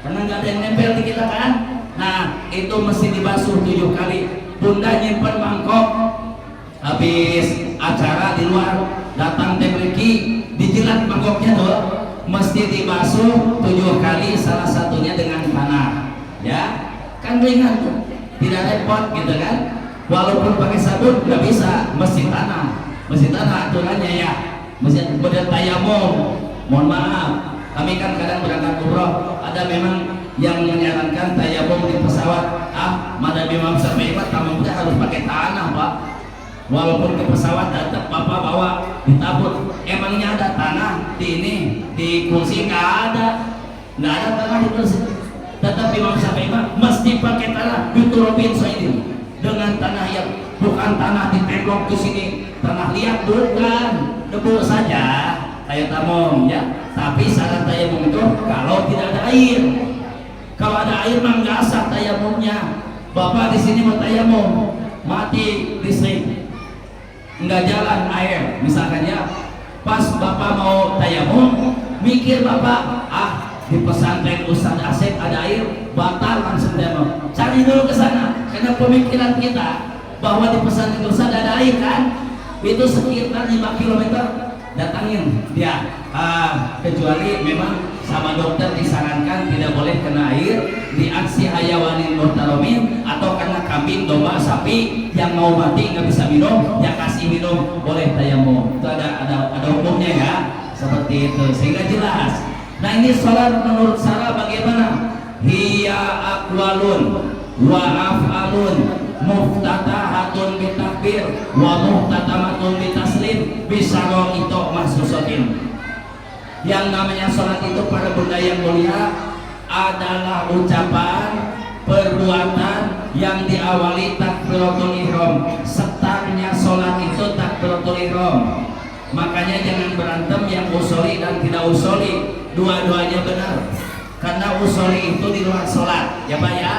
karena nggak ada yang nempel di kita kan. Nah itu mesti dibasuh 7 kali. Bunda nyimpen mangkok, habis acara di luar datang tebreki, dijilat mangkoknya tuh, mesti dibasuh 7 kali, salah satunya dengan tanah, ya kan ringan tuh, tidak repot gitu kan. walaupun pakai sabun nggak bisa, mesti tanah aturannya ya, mesti bertayamum. Mohon maaf, kami kan kadang berangkat umroh, ada memang yang menyarankan tayamum di pesawat. Mana Imam Syafi'i tamu harus pakai tanah Pak, walaupun ke pesawat tetap Bapak bawa ditabur. Emangnya ada tanah di ini di kursi? Nggak ada tanah di kursi. Tetap Imam Syafi'i mesti pakai tanah diturupin ini dengan tanah yang bukan tanah ditembok ke sini, tanah liat bukan, debu saja kayak tamong ya. Tapi syarat tayamum itu kalau tidak ada air. Kalau ada air mah nggak sah tayamumnya. Bapak di sini mau tayamum, mati listrik, nggak jalan air, misalkan ya. Pas Bapak mau tayamum, mikir Bapak, di pesantren Ustaz Asep ada air, batal langsung tayamum. Cari dulu ke sana, karena pemikiran kita bahwa di pesantren Ustaz ada air kan, itu sekitar 5 km. Datangin dia, kecuali memang sama dokter disarankan tidak boleh kena air di aksi hayawanin murtaromin, atau karena kambing, domba, sapi yang mau mati nggak bisa minum, ya kasih minum, boleh tayamum. Itu ada hukumnya ya, seperti itu, sehingga jelas. Nah ini sholat menurut Sarah bagaimana? Hiya aqwalun wa af'alun muftatahatun bitakbir wa muhtatamatun bitaslim bisaro itu mahsusotin. Yang namanya sholat itu para bunda yang mulia adalah ucapan perbuatan yang diawali takbiratul ihram. Setarnya sholat itu takbiratul ihram. Makanya jangan berantem yang usoli dan tidak usoli, dua-duanya benar. Karena usoli itu di luar sholat ya Pak ya.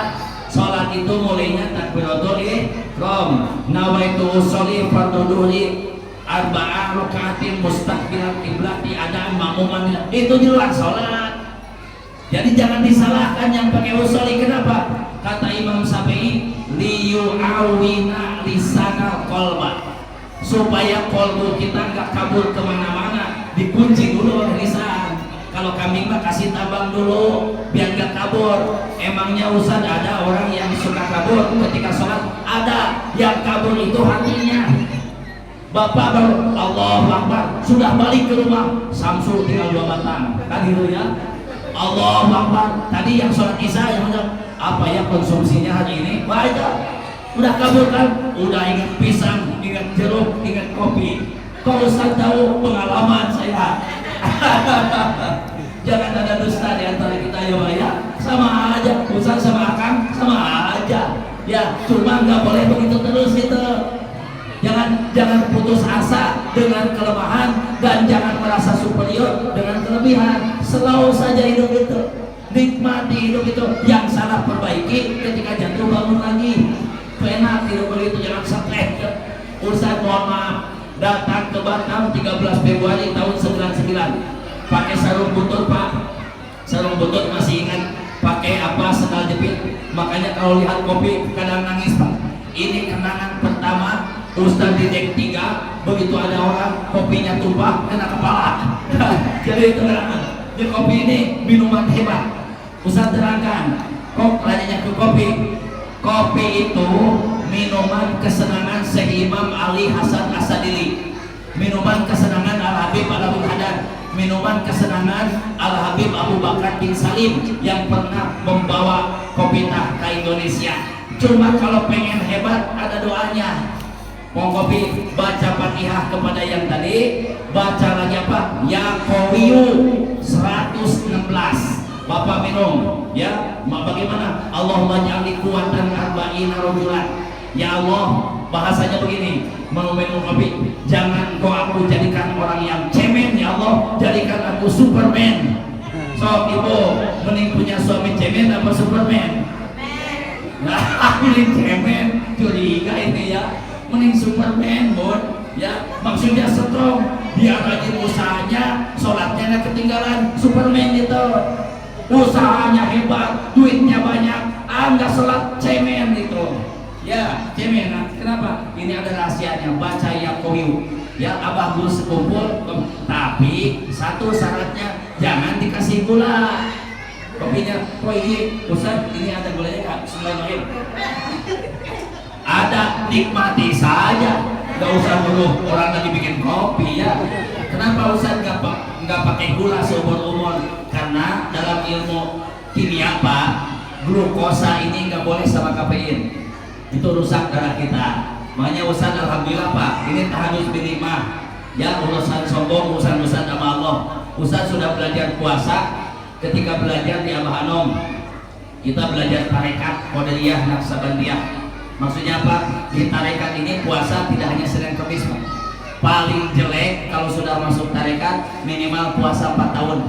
Sholat itu mulainya takbiratul ihram, nawaitu usoli fardhu dhuhri arba'ah rakaatin mustaqbilal qiblati ada makmuman, itu di luar sholat. Jadi jangan disalahkan yang pakai usoli. Kenapa? Kata Imam Syafi'i, liyu'awina lisana qalba, supaya kolbu kita nggak kabur kemana-mana, dikunci dulu oleh lisan. Kalau kambing mah kasih tabang dulu biar nggak kabur. Emangnya Ustaz ada orang yang suka kabur ketika sholat? Ada. Yang kabur itu hatinya. Bapak baru Allahu Akbar sudah balik ke rumah, Samsul tinggal 2 batang kan gitu ya. Allahu Akbar, tadi yang sholat isya yang apa ya konsumsinya hari ini banyak, udah kabur kan, udah ingat pisang, ingat jeruk, ingat kopi. Kok Ustaz tahu? Pengalaman saya. Jangan ada dusta di antara kita ya Pak ya. Sama aja, Ustaz sama Akang sama aja ya, cuma nggak boleh begitu terus itu. Jangan putus asa dengan kelemahan, dan jangan merasa superior dengan kelebihan. Selalu saja hidup itu, nikmati hidup itu. Yang salah perbaiki, ketika jatuh bangun lagi. Enak hidup begitu, jangan stres. Ustaz mohon maaf, datang ke Batam 13 Februari tahun 99, pakai sarung butut Pak, sarung butut masih ingat, pakai apa, sandal jepit. Makanya kalau lihat kopi kadang nangis Pak. Ini kenangan pertama Ustaz di dek 3, begitu ada orang kopinya tumpah kena kepala. Jadi itu di kopi ini minuman hebat. Ustaz terangkan, kok lanjutnya ke kopi. Kopi itu minuman kesenangan Syekh Imam Ali Hasan Asadili, minuman kesenangan Al Habib Al Haddad, minuman kesenangan Al Habib Abu Bakar bin Salim yang pernah membawa kopi tah ke Indonesia. Cuma kalau pengen hebat ada doanya. Mau kopi, baca Fatihah kepada yang tadi, baca lagi apa? Ya Qawiyu 116. Bapak minum, ya. Bagaimana? Allahumma ja'alni quwwatan arba'ina rajulan. Ya Allah, bahasanya begini, mau minum kopi, jangan kau aku jadikan orang yang cemen, ya Allah, jadikan aku Superman. So ibu, mending punya suami cemen apa Superman? Nah, mending cemen, curiga ini ya. Mending Superman, Bun. Ya, maksudnya strong, dia rajin usahanya, sholatnya nggak ketinggalan. Superman itu usahanya hebat, duitnya banyak, nggak sholat cemen itu. Ya, cemen. Nah, kenapa? Ini ada rahasianya. Baca ya Qawiyu. Ya, abah dulu sekumpul, tapi satu syaratnya jangan dikasih gula. Kopinya, Ustaz, ini ada gulanya nggak? Bismillahirrahmanirrahim. Ada. nikmati saja, nggak usah dulu orang lagi bikin kopi ya. Kenapa Ustaz nggak pakai gula seumur umur? Karena dalam ilmu kimia Pak, glukosa ini nggak boleh sama kafein, itu rusak darah kita. Makanya Ustaz alhamdulillah Pak, ini tahadus binimah ya, urusan sombong urusan sama Allah. Ustaz sudah belajar puasa. Ketika belajar di Abah Anom, kita belajar tarekat Qadariyah Naqsabandiyah. Maksudnya apa? Di tarekat ini puasa tidak hanya Senin Kamis Pak. Paling jelek kalau sudah masuk tarekat minimal puasa 4 tahun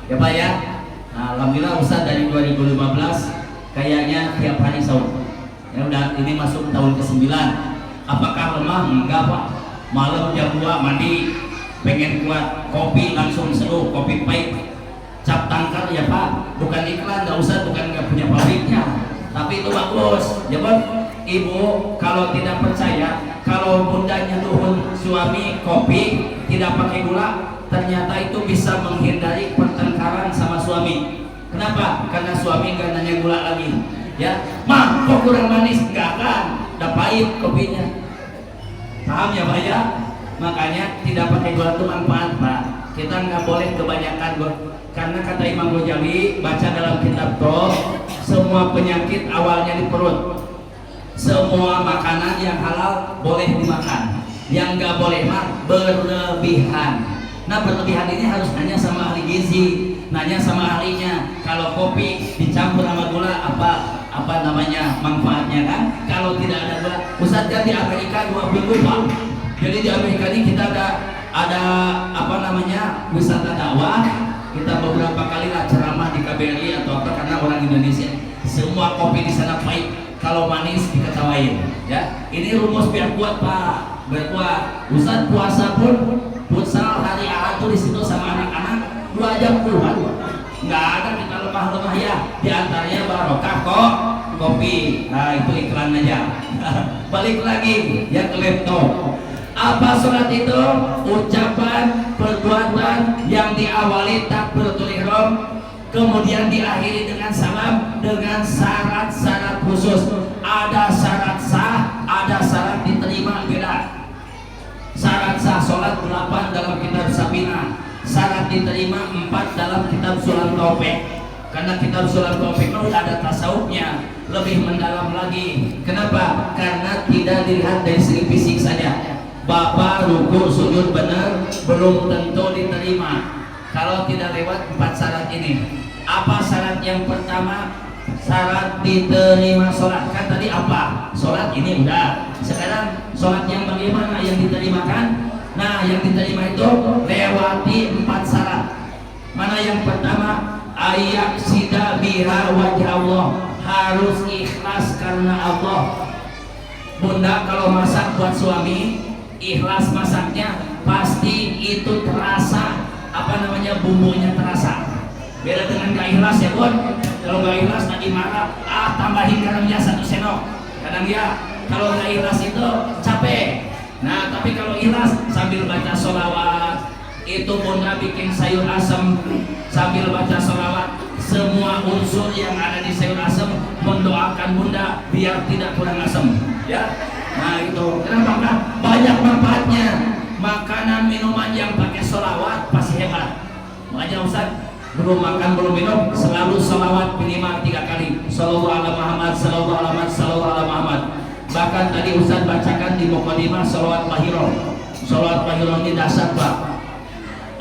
ya Pak ya. Nah, alhamdulillah Ustaz dari 2015 kayaknya tiap hari sahur ya. Udah ini masuk tahun ke-9. Apakah lemah? Enggak Pak. Malam jam 2 mandi, pengen kuat kopi langsung seduh, kopi pahit cap tangkar ya Pak, bukan iklan, nggak usah, bukan nggak punya pabriknya, tapi itu bagus ya Bang. Ibu kalau tidak percaya, kalau bundanya nuhun suami kopi tidak pakai gula, ternyata itu bisa menghindari pertengkaran sama suami. Kenapa? Karena suami nggak nanya gula lagi ya, mah kok kurang manis, nggak akan, udah pahit kopinya. Paham ya Pak ya? Makanya tidak pakai gula itu manfaat Pak. Kita nggak boleh kebanyakan gula. Karena kata Imam Ghazali baca dalam kitab Toh, semua penyakit awalnya di perut. Semua makanan yang halal boleh dimakan, yang nggak boleh mah berlebihan. Nah berlebihan ini harus nanya sama ahli gizi, nanya sama ahlinya. Kalau kopi dicampur sama gula apa namanya manfaatnya kan? Kalau tidak ada gula, Ustaz kan di Amerika 2 minggu Pak. Jadi di Amerika ini kita ada apa namanya wisata dakwah. Kita beberapa kali lah ceramah di KBRI atau apa, karena orang Indonesia semua kopi di sana pahit, kalau manis diketawain ya. Ini rumus biar kuat Pak, biar kuat. Ustaz puasa pun futsal hari Ahad tuh di situ sama anak-anak 2 jam keluar, nggak ada kita lemah-lemah ya. Di antaranya barokah kok kopi. Nah itu iklan aja. Balik lagi ya ke laptop. Apa sholat itu? Ucapan, perbuatan yang diawali takbiratul ihram, kemudian diakhiri dengan salam, dengan syarat-syarat khusus. Ada syarat sah, ada syarat diterima, beda. Syarat sah sholat 8 dalam kitab Sabina, syarat diterima 4 dalam kitab Sulam Taufik. Karena kitab Sulam Taufik itu ada tasawufnya, lebih mendalam lagi. Kenapa? Karena tidak dilihat dari segi fisik saja. Bapak ruku sujud benar belum tentu diterima kalau tidak lewat 4 syarat ini. Apa syarat yang pertama? Syarat diterima sholat. Kan tadi apa? Sholat ini udah. Sekarang sholat yang bagaimana yang diterima kan? Nah yang diterima itu lewati 4 syarat. Mana yang pertama? Ayak sida biha wajah Allah, harus ikhlas karena Allah. Bunda kalau masak buat suami, ikhlas masaknya, pasti itu terasa apa namanya bumbunya terasa. Beda dengan gak ikhlas ya Bun. Kalau gak ikhlas tadi marah, tambahin garamnya 1 sendok. Kadang ya kalau gak ikhlas itu capek. Nah tapi kalau ikhlas sambil baca sholawat, itu Bunda bikin sayur asam sambil baca sholawat. Semua unsur yang ada di sayur asam mendoakan Bunda biar tidak kurang asam ya. Nah itu kenapa? Banyak manfaatnya. Makanan minuman yang pakai sholawat pasti hebat. Makanya Ustaz belum makan belum minum selalu sholawat minimal 3 kali. Sallallahu ala Muhammad, sallallahu ala Muhammad, sallallahu ala Muhammad. Bahkan tadi Ustaz bacakan di Muqaddimah sholawat Bahiroh. Sholawat Bahiroh ini dasar Pak.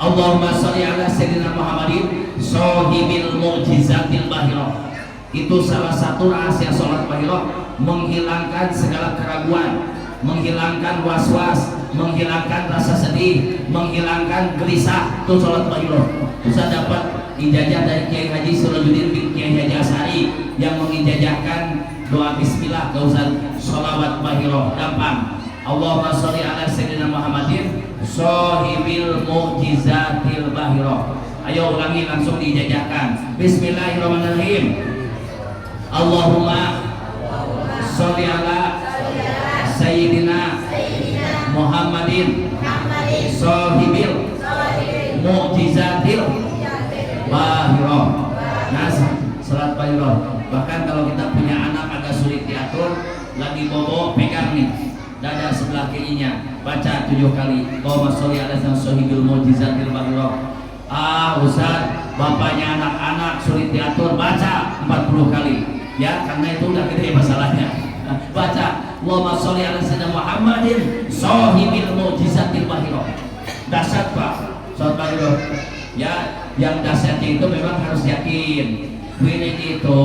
Allahumma sholli ala Sayyidina Muhammadin shohibil mu'jizatil Bahiroh. Itu salah satu rahasia sholat Bahiroh, menghilangkan segala keraguan, menghilangkan was-was, menghilangkan rasa sedih, menghilangkan gelisah. Itu sholat Bahiroh. Bisa dapat ijazah dari Kiai Haji Sirajuddin bin Kiai Haji Asy'ari yang mengijazahkan doa bismillah. Gak usah sholawat Bahiroh, gampang. Allahumma sholli ala Sayyidina Muhammadin shohibil mu'jizatil Bahiroh. Ayo ulangi langsung diijazahkan. Bismillahirrahmanirrahim. Allahumma sholli ala Sayyidina Muhammadin shohibil mu'jizatil Bahiroh. Nah, salat Bahiroh. Bahkan kalau kita punya anak agak sulit diatur, lagi bobo, pegang nih, dada sebelah kirinya, baca 7 kali. Allahumma sholli ala sayyidil mu'jizatil bahrah. Ustaz, bapaknya anak-anak sulit diatur, baca 40 kali. Ya, karena itu udah gede masalahnya. Baca Allahumma sholli ala sayyidina Muhammadin shahibil mu'jizatil bahrah. Dahsyat Pak, sahabat Bahrah. Ya, yang dahsyatnya itu memang harus yakin. Wirid itu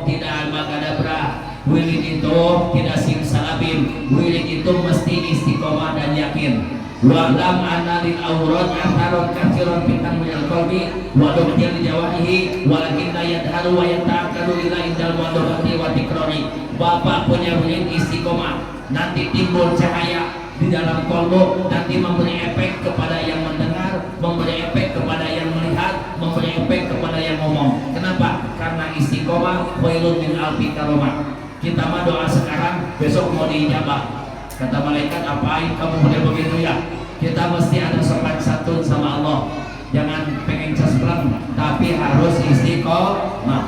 tidak almagadabra, wirid itu tidak simsalabim, wirid itu mesti istiqomah dan yakin. Wa'lam anna lil awrad atharon kathiron fitan minal qalbi wa dukhil jawarihi walakin la yadharu wa yata'akkadu ila indal wadawati wa tikrari. Bapak punya wirid istiqomah, nanti timbul cahaya di dalam kolbu, nanti memberi efek kepada yang mendengar, memberi efek kepada yang melihat, memberi efek kepada yang ngomong. Kenapa? Karena istiqomah khairun min alfi karomah. Kita mah doa sekarang, besok mau diijabah. Kata malaikat, apain kamu model begitu ya? Kita mesti ada sopan santun sama Allah. Jangan pengen caspleng, tapi harus istiqomah.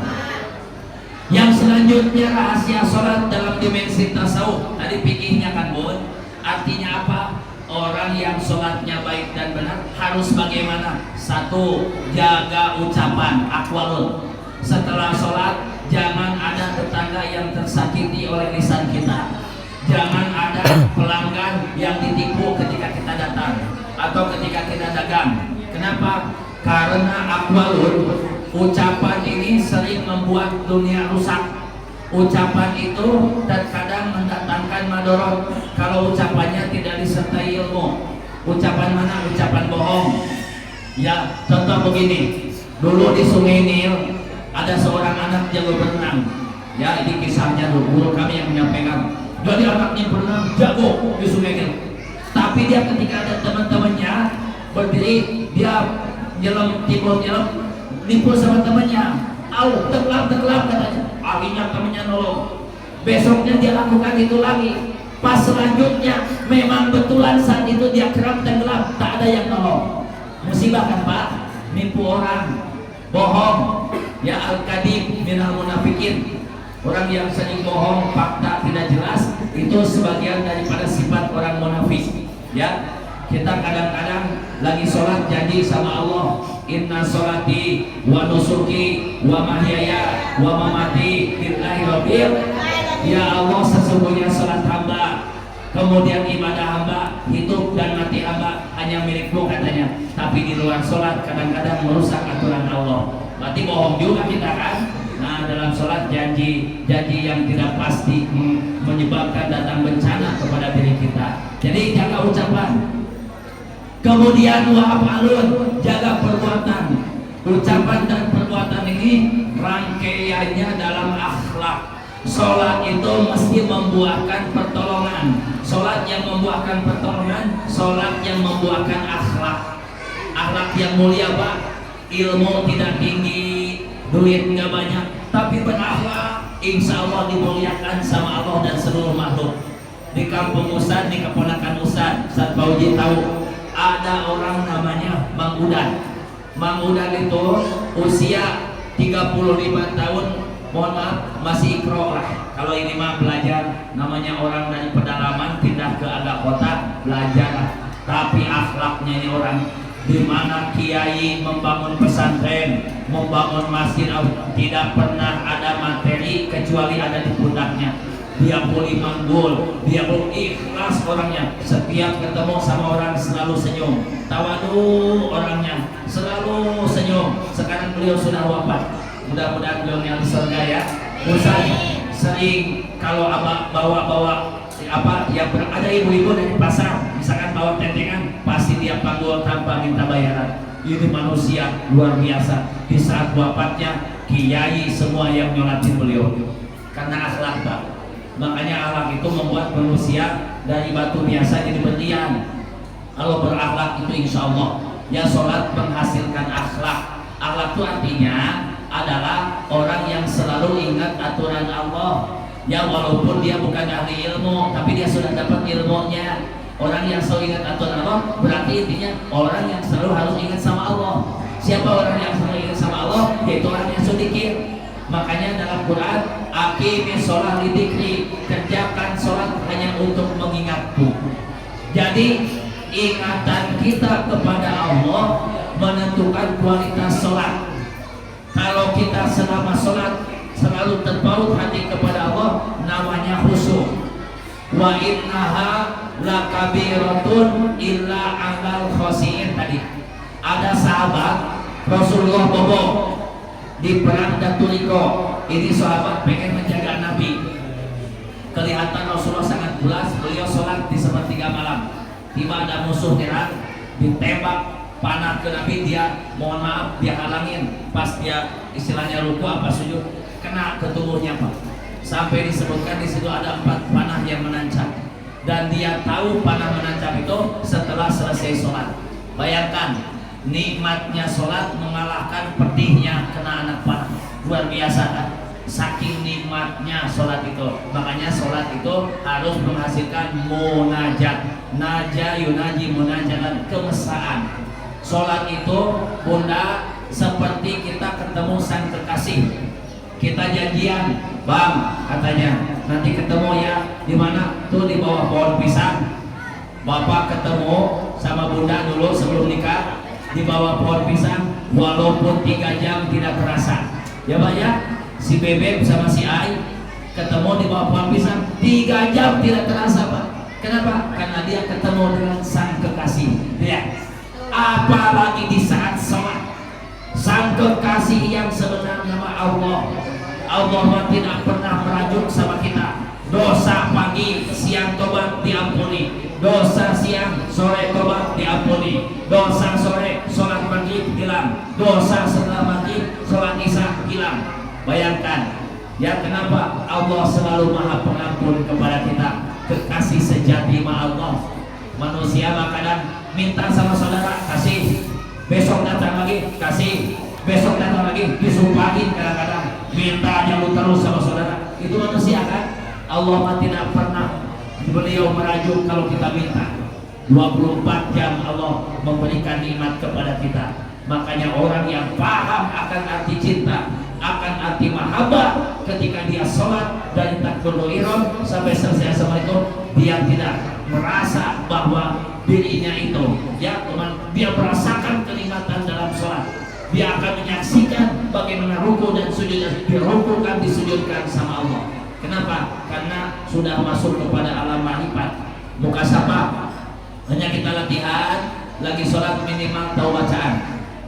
Yang selanjutnya rahasia sholat dalam dimensi tasawuf. Tadi pikirnya kan Bun. Artinya apa? Orang yang sholatnya baik dan benar harus bagaimana? 1. Jaga ucapan, aqwalun. Setelah sholat, jangan ada tetangga yang tersakiti oleh lisan kita. Jangan ada pelanggan yang ditipu ketika kita datang atau ketika kita dagang. Kenapa? Karena aqwalun, ucapan ini sering membuat dunia rusak. Ucapan itu terkadang mendatangkan madorot kalau ucapannya tidak disertai ilmu. Ucapan mana? Ucapan bohong. Ya, contoh begini. Dulu di Sungai Nil ada seorang anak jago berenang. Ya, ini kisahnya guru kami yang menyampaikan. Jadi anaknya berenang jago di Sungai Nil. Tapi dia ketika ada teman-temannya berdiri, dia nyelam, nipu sama temannya. Tenggelam katanya. Akhirnya temannya nolong. Besoknya dia lakukan itu lagi. Pas selanjutnya memang betulan saat itu dia kerap tenggelam, tak ada yang nolong. Musibah kan Pak? Nipu orang, bohong. Ya al-kadib minal munafikin. Orang yang sering bohong, fakta tidak jelas, itu sebagian daripada sifat orang munafik. Ya, kita kadang-kadang lagi sholat janji sama Allah, inna sholati wa nusuki wa mahyaya wa mamati lillahi rabbil. Ya Allah, sesungguhnya sholat hamba, kemudian ibadah hamba, hidup dan mati hamba hanya milikmu katanya. Tapi di luar sholat kadang-kadang merusak aturan Allah. Berarti bohong juga kita kan. Nah, dalam sholat janji yang tidak pasti menyebabkan datang bencana kepada diri kita. Jadi jaga ucapan. Kemudian wa'af'alun, jaga perbuatan. Ucapan dan perbuatan ini rangkaiannya dalam akhlak. Sholat itu mesti membuahkan pertolongan. Sholat yang membuahkan pertolongan, sholat yang membuahkan akhlak. Akhlak yang mulia Pak. Ilmu tidak tinggi, duit nggak banyak, tapi berakhlak, insya Allah dimuliakan sama Allah dan seluruh makhluk. Di kampung Ustad, di keponakan Ustad Fauji tahu ada orang namanya Mang Udan. Mang Udan itu usia 35 tahun, mohon maaf, masih ikro lah. Kalau ini mah belajar, namanya orang dari pedalaman pindah ke agak kota, belajar lah. Tapi akhlaknya ini orang, di mana kiai membangun pesantren, membangun masjid, tidak pernah ada materi kecuali ada di pundaknya. Dia boleh manggul, dia boleh ikhlas orangnya. Setiap ketemu sama orang selalu senyum, tawadu orangnya, selalu senyum. Sekarang beliau sudah wafat, mudah-mudahan beliau yang di surga ya. Ustaz sering kalau abah bawa apa ya, ada ibu-ibu dari pasar misalkan bawa tentengan, pasti dia panggul tanpa minta bayaran. Ini manusia luar biasa. Di saat wafatnya kiai semua yang nyolatin beliau karena akhlak Pak. Makanya akhlak itu membuat manusia dari batu biasa jadi berlian. Kalau berakhlak itu insya Allah ya, sholat menghasilkan akhlak. Akhlak itu artinya adalah orang yang selalu ingat aturan Allah. Ya, walaupun dia bukan ahli ilmu, tapi dia sudah dapat ilmunya. Orang yang selalu ingat aturan Allah, berarti intinya orang yang selalu harus ingat sama Allah. Siapa orang yang selalu ingat sama Allah? Yaitu orang yang sedikit. Makanya dalam Quran, aqimis sholat lidzikri, kerjakan sholat hanya untuk mengingatku. Jadi ingatan kita kepada Allah menentukan kualitas sholat. Kalau kita selama sholat selalu terpaut hati kepada Allah, namanya khusyuk. Wa innaha lakabiratun illa 'alal khashiyin. Tadi ada sahabat Rasulullah bobo di perang Daturiko. Ini sahabat pengen menjaga Nabi. Kelihatan Rasulullah sangat jelas, beliau sholat di sepertiga malam. Tiba ada musuh nyerang, ditembak panah ke Nabi, dia mohon maaf, dia halangin. Pas dia istilahnya ruku apa sujud, kena ke tubuhnya Pak. Sampai disebutkan di situ ada 4 panah yang menancap. Dan dia tahu panah menancap itu setelah selesai sholat. Bayangkan nikmatnya sholat mengalahkan pedihnya kena anak panah. Luar biasa kan? Saking nikmatnya sholat itu. Makanya sholat itu harus menghasilkan munajat. Naja yunaji munajatan, kemesraan. Sholat itu bunda seperti kita ketemu sang kekasih. Kita janjian, bang, katanya nanti ketemu ya di mana? Tuh di bawah pohon pisang. Bapak ketemu sama bunda dulu sebelum nikah di bawah pohon pisang, walaupun 3 jam tidak terasa. Ya Pak ya, si Bebek sama si Ai ketemu di bawah pohon pisang 3 jam tidak terasa Pak. Kenapa? Karena dia ketemu dengan sang kekasih. Lihat, apalagi di saat sholat, sang kekasih yang sebenarnya nama Allah. Allah tidak pernah merajuk sama kita. Dosa pagi, siang tobat diampuni. Dosa siang, sore tobat diampuni. Dosa sore, sholat maghrib hilang. Dosa setelah maghrib, sholat isya hilang. Bayangkan, ya kenapa Allah selalu maha pengampun kepada kita. Kekasih sejati ma Allah. Manusia kadang minta sama saudara, kasih. Besok datang lagi, kasih. Besok datang lagi, disumpahin kadang-kadang. Minta aja lu terus sama saudara. Itu manusia kan? Allah tidak pernah beliau merajuk kalau kita minta. 24 jam Allah memberikan nikmat kepada kita. Makanya orang yang paham akan arti cinta, akan arti mahabbah, ketika dia sholat dari takbiratul ihram sampai selesai assalamualaikum, dia tidak merasa bahwa dirinya itu ya teman, dia merasakan kenikmatan dalam sholat. Dia akan menyaksikan bagaimana ruku dan sujud, dirukukan, disujudkan sama Allah. Kenapa? Karena sudah masuk kepada alam marifat. Muka sapa, hanya kita latihan, lagi sholat minimal tahu bacaan.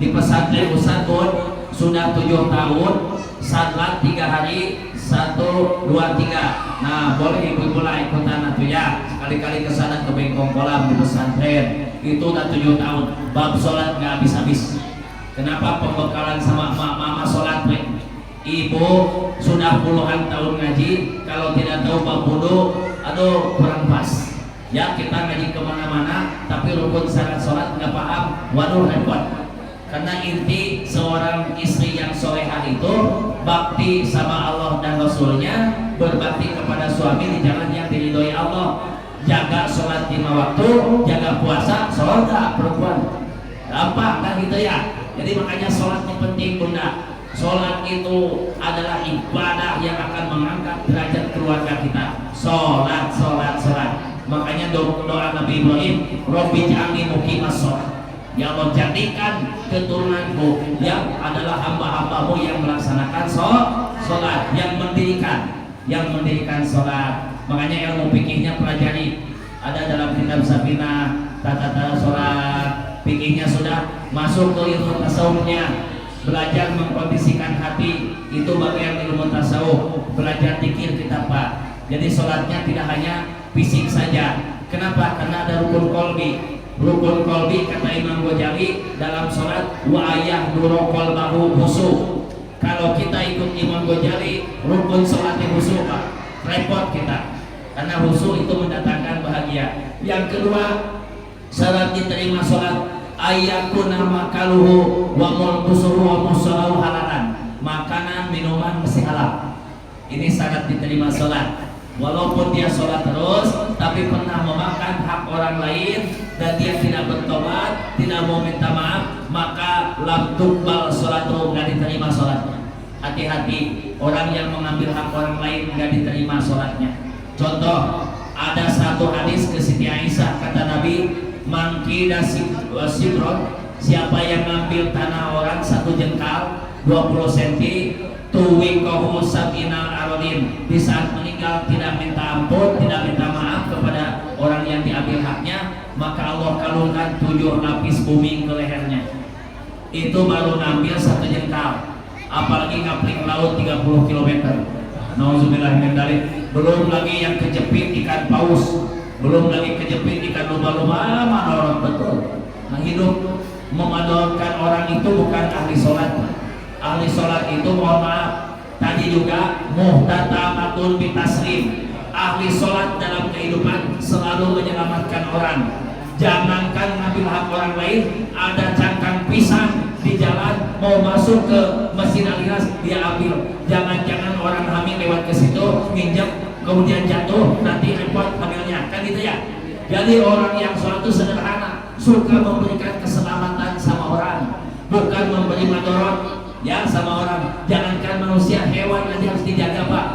Di pesantren Ustaz pun sudah 7 tahun, salat 3 hari, 1, 2, 3. Nah boleh ibu-ibu lah ikutan itu ya. Sekali-kali kesana ke Bengkong Kolam di pesantren. Itu udah 7 tahun. Bab sholat nggak habis-habis. Kenapa? Pembekalan sama mama sholat ibu sudah puluhan tahun ngaji, kalau tidak tahu bab wudu, aduh kurang pas ya. Kita ngaji kemana-mana tapi rukun syarat sholat nggak paham, waduh repot. Karena inti seorang istri yang solehah itu bakti sama Allah dan Rasulnya, berbakti kepada suami di jalan yang diridhoi Allah, jaga sholat 5 waktu, jaga puasa, sholat perempuan gampang kan gitu ya. Jadi makanya sholat ini penting bunda. Sholat itu adalah ibadah yang akan mengangkat derajat keluarga kita. Sholat. Makanya doa Nabi Ibrahim, Robbi ja'alni muqimas sholat. Ya Allah, jadikan keturunanku yang adalah hamba-hambamu yang melaksanakan sholat, yang mendirikan sholat. Makanya ilmu fikihnya pelajari. Ada dalam kitab Safinah, tata sholat. Fikihnya sudah masuk ke ilmu tasawufnya, belajar mengkondisikan hati, itu bagian ilmu tasawuf. Belajar zikir kita Pak. Jadi sholatnya tidak hanya fisik saja. Kenapa? Karena ada rukun kolbi. Rukun kolbi kata Imam Ghazali dalam sholat, wa ayah duro kolbahu khusyuk. Kalau kita ikut Imam Ghazali, rukun sholatnya khusyuk Pak, repot kita. Karena khusyuk itu mendatangkan bahagia. Yang kedua, syarat diterima sholat, ayakuna makaluhu wa mulbusuhu wa musalahu halalan. Makanan, minuman mesti halal. Ini syarat diterima sholat. Walaupun dia sholat terus, tapi pernah memakan hak orang lain dan dia tidak bertobat, tidak mau minta maaf, maka lam tuqbal sholatuhu, nggak diterima sholatnya. hati-hati orang yang mengambil hak orang lain nggak diterima sholatnya. Contoh, ada satu hadis ke Siti Aisyah, kata Nabi, mangkida sidron, siapa yang ngambil tanah orang satu jengkal 20 cm, tuwikohu sab'inal arodin, di saat meninggal tidak minta ampun, tidak minta maaf kepada orang yang diambil haknya, maka Allah kalungkan 7 lapis bumi ke lehernya. Itu baru ngambil satu jengkal, apalagi ngapling laut 30 km. Nauzubillah min dzalik. Belum lagi yang kejepit ikan paus, belum lagi kejepit ikan lumba-lumba, madorot betul. Nah, hidup memadorotkan orang itu bukan ahli sholat. Ahli sholat itu, mohon maaf, tadi juga muhtatamatun bitaslim. Ahli sholat dalam kehidupan selalu menyelamatkan orang. Jangankan ngambil hak orang lain, ada cangkang pisang di jalan mau masuk ke Masjid Al-Ikhlas dia ambil. Jangan-jangan orang hamil lewat ke situ nginjak kemudian jatuh, nanti repot hamilnya, kan gitu ya. Jadi orang yang sholat itu sederhana, suka memberikan keselamatan sama orang, bukan memberi madorot ya sama orang. Jangankan manusia, hewan aja harus dijaga, Pak.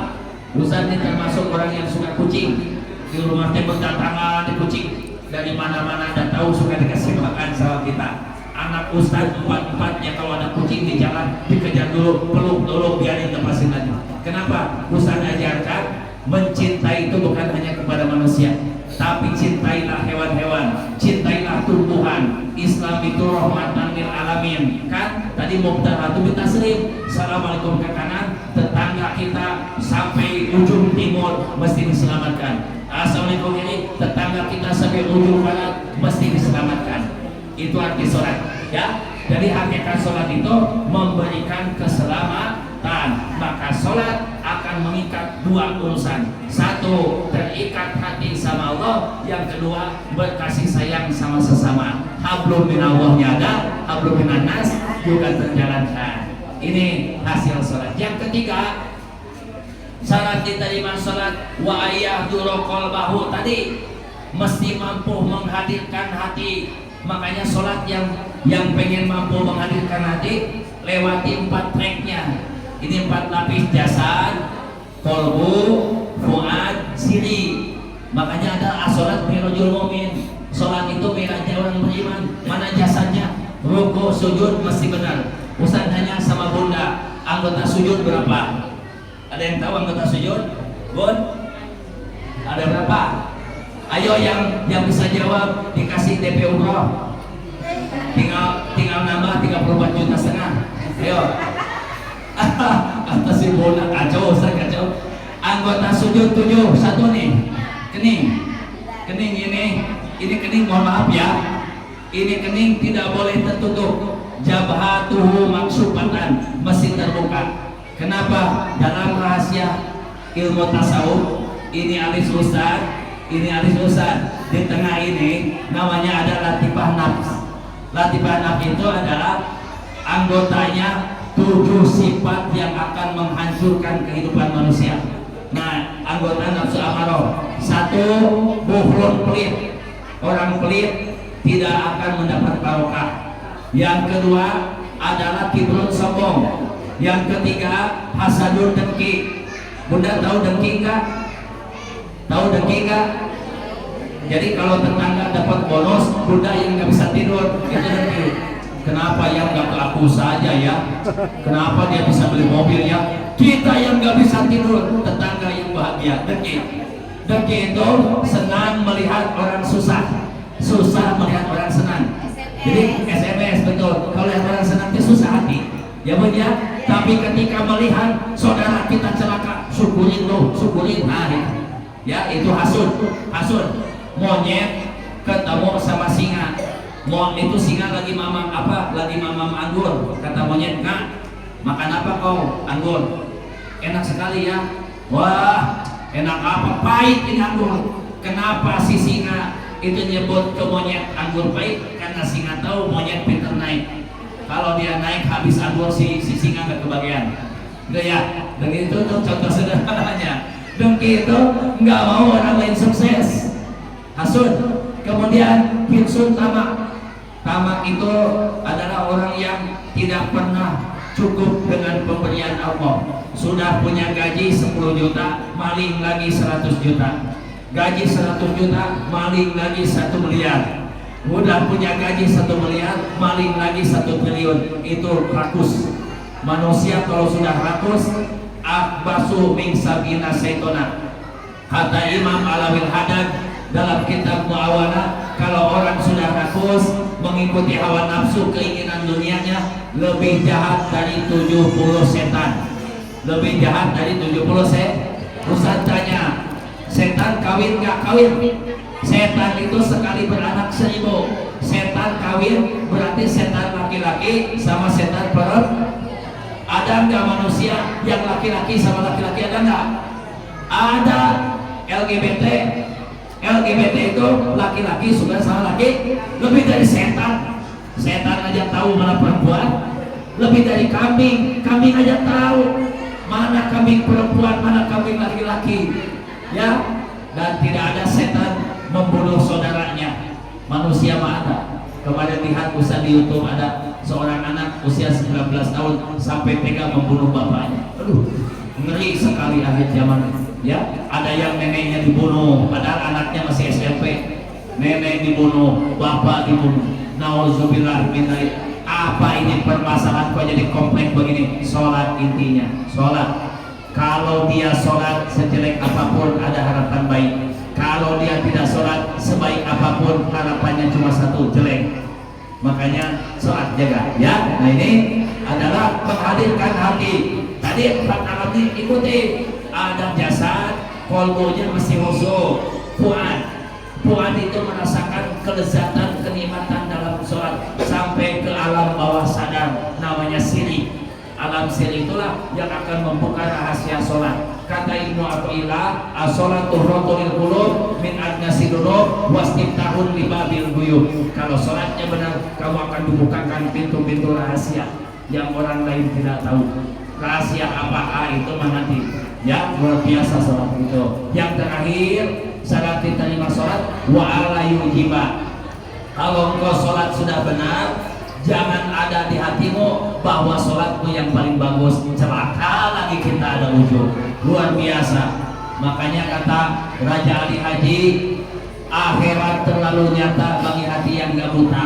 Ustaz ini termasuk orang yang suka kucing. Di rumah teh berdatangan di kucing dari mana-mana, dan tahu suka dikasih makan sama kita. Anak Ustaz empat-empatnya kalau ada kucing di jalan dikejar dulu, peluk dulu, biarin lepasin lagi. Kenapa? Ustaz ajarkan mencintai itu bukan hanya kepada manusia, tapi cintailah hewan-hewan, cintailah tumbuhan. Islam itu rahmatan lil alamin. Kan tadi muqtaratu bitaslim, assalamualaikum ke kanan, tetangga kita sampai ujung timur mesti diselamatkan. Assalamualaikum ini, tetangga kita sampai ujung barat mesti diselamatkan. Itu arti sholat ya. Jadi hakikat sholat itu memberikan keselamatan. Maka sholat akan mengikat 2 urusan. Satu, terikat hati sama Allah. Yang kedua, berkasih sayang sama sesama. Hablum minallahnya ada, hablum minannas juga terjalankan. Ini hasil sholat. Yang ketiga, syarat diterima sholat wa ayyahduru qalbahu, tadi mesti mampu menghadirkan hati. Makanya sholat yang pengen mampu menghadirkan hati, lewati 4 tracknya. Ini 4 lapis: jasad, kolbu, fuad, siri. Makanya ada sholat mirajul mu'min. Sholat itu mirajnya orang beriman. Mana jasadnya? Ruku, sujud mesti benar. Ustaz tanya sama bunda, anggota sujud berapa? Ada yang tahu anggota sujud? Bun? Ada berapa? Ayo yang bisa jawab dikasih DP umroh. Tinggal nambah 34,5 juta. Ayo. Kata si Bona, kacau Ustaz, kacau. Anggota sujud 7, satu nih. Kening ini kening, mohon maaf ya. Ini kening tidak boleh tertutup. Jabhatuhu maksufatan, mesti terbuka. Kenapa? Dalam rahasia ilmu tasawuf, ini alis Ustaz, ini alis Ustaz. Di tengah ini namanya ada latifah nafs. Latifah nafs itu adalah anggotanya 7 sifat yang akan menghancurkan kehidupan manusia. Nah, anggota nafsu amarah. 1, bukhlun pelit. Orang pelit tidak akan mendapat barokah. Yang kedua adalah kibrun sombong. Yang ketiga hasadun dengki. Bunda tahu dengki enggak? Tahu dengki enggak? Jadi kalau tetangga dapat bonus, bunda yang nggak bisa tidur, itu dengki. Kenapa yang nggak ke aku saja ya? Kenapa dia bisa beli mobil ya? Kita yang nggak bisa tidur, tetangga yang bahagia. Dengki. Dengki itu senang melihat orang susah, susah melihat orang senang. Jadi SMS betul. Kalau lihat orang senang itu susah hati. Ya bun ya. Tapi ketika melihat saudara kita celaka, syukurin loh, syukurin. Nah, ya itu hasud. Monyet ketemu sama singa. Itu singa lagi mamam anggur. Kata monyet, "Kak, makan apa kau?" "Anggur." "Enak sekali ya." "Wah, enak apa? Pahit ini anggur." Kenapa si singa itu nyebut ke monyet anggur pahit? Karena singa tahu monyet pintar naik. Kalau dia naik habis anggur si singa nggak kebagian. Udah ya. Dan itu tuh contoh sederhananya. Dengki itu nggak mau orang lain sukses. Hasud. Kemudian pinsun tamak. Tamak itu adalah orang yang tidak pernah cukup dengan pemberian Allah. Sudah punya gaji 10 juta, maling lagi 100 juta. Gaji 100 juta, maling lagi 1 miliar. Udah punya gaji 1 miliar, maling lagi 1 triliun. Itu rakus. Manusia kalau sudah rakus, akbasu min sabina saitona. Kata Imam Alawil Haddad dalam kitab Muawana, kalau orang sudah rakus mengikuti hawa nafsu keinginan dunianya, lebih jahat dari 70 setan. Lebih jahat dari 70 setan. Ustaz tanya, setan kawin gak kawin? Setan itu sekali beranak 1000. Setan kawin berarti setan laki-laki sama setan perempuan. Ada nggak manusia yang laki-laki sama laki-laki? Ada nggak? Ada. LGBT. LGBT itu laki-laki suka sama laki. Lebih dari setan. Setan aja tahu mana perempuan. Lebih dari kambing. Kambing aja tahu mana kambing perempuan, mana kambing laki-laki. Ya. Dan tidak ada setan membunuh saudaranya. Manusia mah ada. Kemarin lihat Ustaz di YouTube, ada seorang anak usia 19 tahun sampai tega membunuh bapaknya. Aduh, ngeri sekali akhir zaman. Ya, ada yang neneknya dibunuh padahal anaknya masih SMP. Nenek dibunuh, bapak dibunuh. Nauzubillah min dzalik. Apa ini permasalahan kok jadi kompleks begini? Sholat intinya, sholat. Kalau dia sholat sejelek apapun ada harapan baik. Kalau dia tidak sholat sebaik apapun harapannya cuma satu, jelek. Makanya sholat jaga ya. Nah ini adalah menghadirkan hati. Tadi 4 alat ini ikuti. Ada jasad, kolbunya mesti khusyuk. Fuad itu merasakan kelezatan, kenikmatan dalam sholat sampai ke alam bawah sadar, namanya siri. Alam siri itulah yang akan membuka rahasia sholat. Kata Ibnu Athaillah, as-sholatu rotul qulub min adnasi dunub wastiftahun libabil ghuyub. Kalau sholatnya benar, kamu akan dibukakan pintu-pintu rahasia yang orang lain tidak tahu. Rahasia apa? Itu mah nanti. Ya, luar biasa sholat itu. Yang terakhir, syarat diterima sholat wa ala yujiba. Kalau engkau sholat sudah benar, jangan ada di hatimu bahwa sholatmu yang paling bagus. Celaka lagi kita ada ujung. Luar biasa. Makanya kata Raja Ali Haji, akhirat terlalu nyata bagi hati yang gak buta.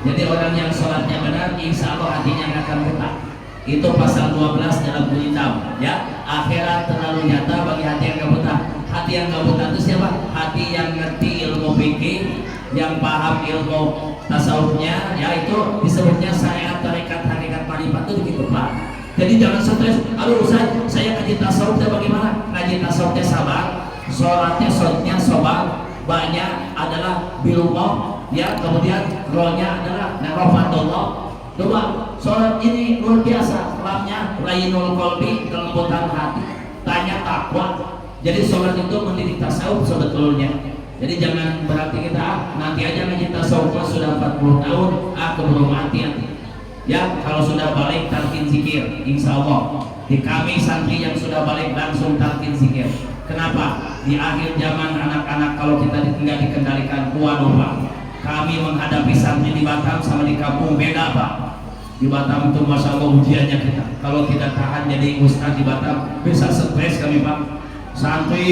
Jadi orang yang sholatnya benar, insya Allah hatinya gak akan buta. Itu pasal 12 dalam Kitab. Ya, akhirat terlalu nyata bagi hati yang gak buta. Hati yang gak buta itu siapa? Hati yang ngerti ilmu fikih, yang paham ilmu tasawufnya, yaitu disebutnya syariat, tarekat, hakikat, marifat itu begitu Pak. Jadi jangan stres. Aduh Ustaz, saya ngaji tasawufnya bagaimana? Ngaji tasawufnya sabar, sholatnya sobar, banyak adalah bilullah, ya, kemudian rohnya adalah narofatullah. Coba sholat ini luar biasa, lamnya lainul qalbi, kelembutan hati, tanya takwa. Jadi sholat itu mendidik tasawuf sebetulnya. Jadi jangan berarti kita nanti aja ngaji tasawuf sudah 40 tahun, keburu mati nanti. Ya, kalau sudah balik talqin zikir, insya Allah. Di kami santri yang sudah balik langsung talqin zikir. Kenapa? Di akhir zaman anak-anak kalau kita tidak dikendalikan, waduh Pak, kami menghadapi santri di Batam sama di kampung beda Pak. Di Batam itu masya Allah ujiannya kita. Kalau tidak tahan jadi ustaz di Batam, bisa stres kami Pak. Santri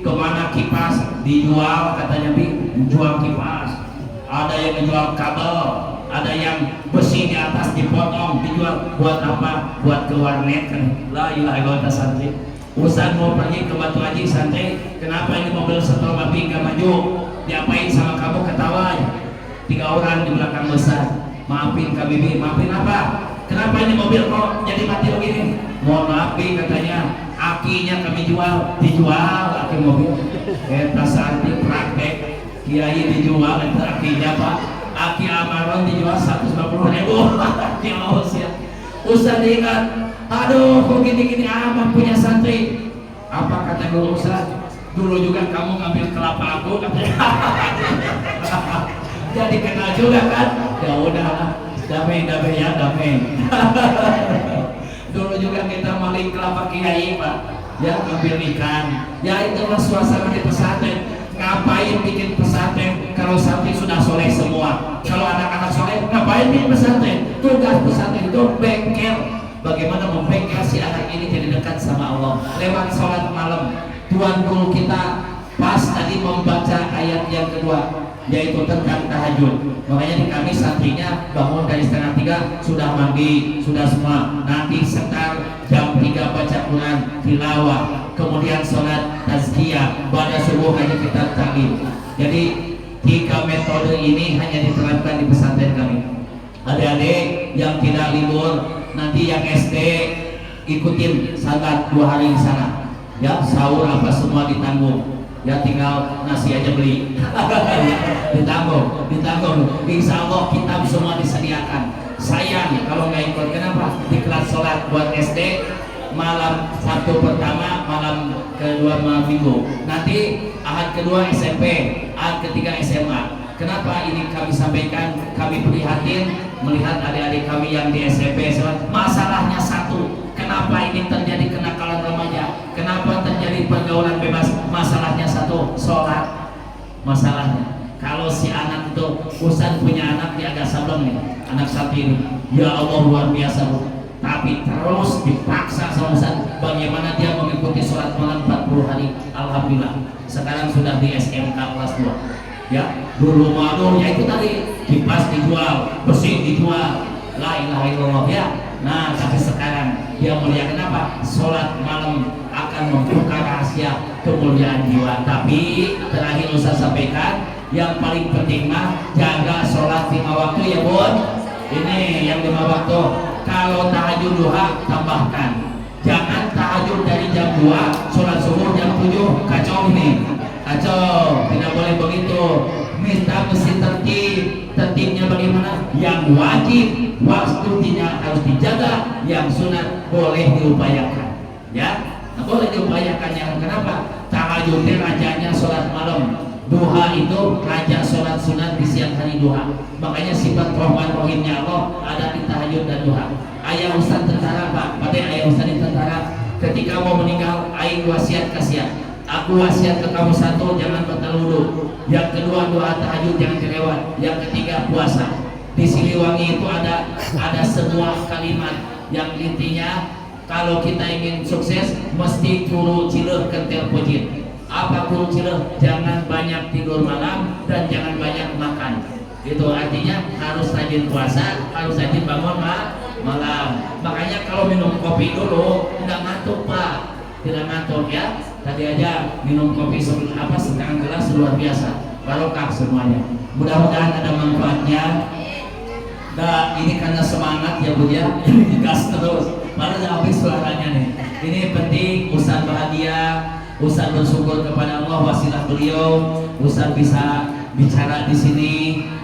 kemana kipas dijual, katanya Bi, jual kipas. Ada yang dijual kabel, ada yang besi di atas dipotong, dijual buat apa? Buat ke warnet kan? La ilaha illallah santri. Ustaz mau pergi ke Batu Haji santri, kenapa ini mobil setor babi nggak maju? Diapain sama kamu? Ketawa. 3 orang di belakang besar. Maafin kami Bi, maafin apa? Kenapa ini mobil kok jadi mati begini? Mohon maaf Bi, katanya akinya kami dijual aki mobil. Kita santri praktek, kiai dijual itu akinya Pak. Aki Amaron dijual 150.000. Ya Allah ya. Ustaz ingat, aduh kok gini-gini amat punya santri. Apa kata guru Ustaz? Dulu juga kamu ngambil kelapa aku katanya. Jadi kenal juga kan? Ya udahlah, damai ya damai. Dulu juga kita maling kelapa kiai Pak, ya ngambil ikan. Ya itulah suasana di pesantren. Ngapain bikin pesantren kalau santri sudah soleh semua? Kalau anak-anak soleh ngapain bikin pesantren? Tugas pesantren itu bengkel. bagaimana membengkel si anak ini jadi dekat sama Allah lewat sholat malam. Tuan guru kita pas tadi membaca ayat yang kedua yaitu tentang tahajud. Makanya di kami santrinya bangun dari setengah 3 sudah mandi, sudah semua. Nanti sekitar jam 3 baca Quran, tilawah, kemudian sholat tazkiyah, pada subuh hanya kita ta'lim. Jadi 3 metode ini hanya diterapkan di pesantren kami. Adik-adik yang tidak libur, nanti yang SD ikutin salat 2 hari di sana. Ya, sahur apa semua ditanggung. Ya tinggal nasi aja beli. ditanggung. Insya Allah kitab semua disediakan. Sayang kalau nggak ikut, kenapa? Di kelas sholat buat SD malam Sabtu pertama, malam kedua malam minggu. Nanti ahad kedua SMP, ahad ketiga SMA. Kenapa ini kami sampaikan? Kami prihatin melihat adik-adik kami yang di SMP masalahnya satu. Kenapa ini terjadi kenakalan remaja? Kenapa terjadi pergaulan bebas? Masalahnya satu, sholat. Masalahnya kalau si anak itu, Ustaz punya anak dia agak sableng nih, anak satu ini, ya Allah luar biasa bu. Tapi terus dipaksa sama Ustaz, bagaimana dia mengikuti sholat malam 40 hari. Alhamdulillah sekarang sudah di SMK kelas 2. Ya, dulu malu ya itu tadi, kipas dijual, besi dijual, la ilaha illallah ya. Nah tapi sekarang dia melihat kenapa? Sholat malam akan membuka rahasia kemuliaan jiwa. Tapi terakhir Ustaz sampaikan, yang paling penting mah jaga sholat 5 waktu ya bun. Ini yang 5 waktu. Kalau tahajud duha tambahkan. Jangan tahajud dari jam 2, sholat subuh jam 7, kacau ini. Kacau, tidak boleh begitu. Minta mesti tertibnya bagaimana? Yang wajib waktunya harus dijaga, yang sunat boleh diupayakan. Ya, nah, boleh diupayakan. Yang kenapa? Tahajud rajanya sholat malam, duha itu raja sholat sunat di siang hari duha. Makanya sifat rahman rahimnya Allah ada di tahajud dan duha. Ayah Ustaz tentara Pak, pada ayah Ustaz di tentara ketika mau meninggal, aing wasiat kasihan. Aku wasiat ke kamu satu, jangan batal wudu. Yang kedua doa tahajud jangan kelewat. Yang ketiga puasa. Di Siliwangi itu ada sebuah kalimat yang intinya kalau kita ingin sukses mesti kuru cileuh kentel pojit. Apa kuru cileuh? Jangan banyak tidur malam dan jangan banyak makan. Itu artinya harus rajin puasa, harus rajin bangun malam. Makanya kalau minum kopi dulu nggak ngantuk Pak, tidak ngantuk ya. Tadi aja minum kopi setengah gelas luar biasa, barokah semuanya. Mudah-mudahan ada manfaatnya. Nah ini karena semangat ya Bu ya, gas terus. Malah udah habis suaranya nih. Ini penting, Ustaz bahagia, Ustaz bersyukur kepada Allah wasilah beliau. Ustaz bisa bicara di sini.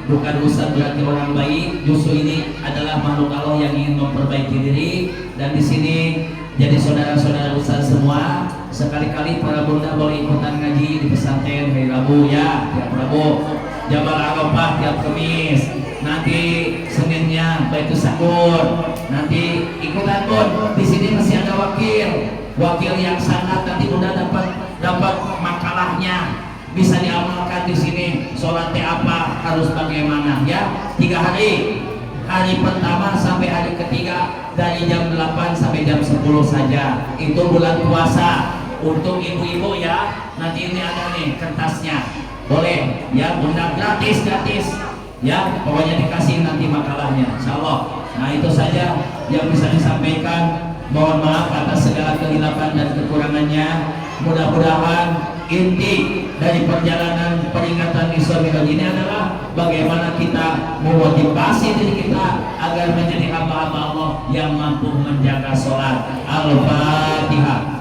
Bukan Ustaz berarti orang baik, justru ini adalah makhluk Allah yang ingin memperbaiki diri. Dan di sini jadi saudara-saudara Ustaz semua, sekali-kali para bunda boleh ikutan ngaji di pesantren hari Rabu ya, tiap Rabu. Jabal Arafah tiap Kamis. Nanti Seninnya Baitus Sakur. Nanti ikutan bun. Di sini masih ada wakil yang sangat nanti bunda dapat makalahnya. Bisa diamalkan di sini. Sholatnya apa, harus bagaimana ya. 3 hari. Hari pertama sampai hari ketiga dari jam 8 sampai jam 10 saja. Itu bulan puasa. Untuk ibu-ibu ya, nanti ini ada nih kertasnya. Boleh ya, bunda gratis ya, pokoknya dikasih nanti makalahnya insyaallah. Nah itu saja yang bisa disampaikan. Mohon maaf atas segala kehilapan dan kekurangannya. Mudah-mudahan inti dari perjalanan peringatan Isra Mi'raj ini adalah bagaimana kita memotivasi diri kita agar menjadi hamba-hamba Allah yang mampu menjaga sholat. Al-Fatihah.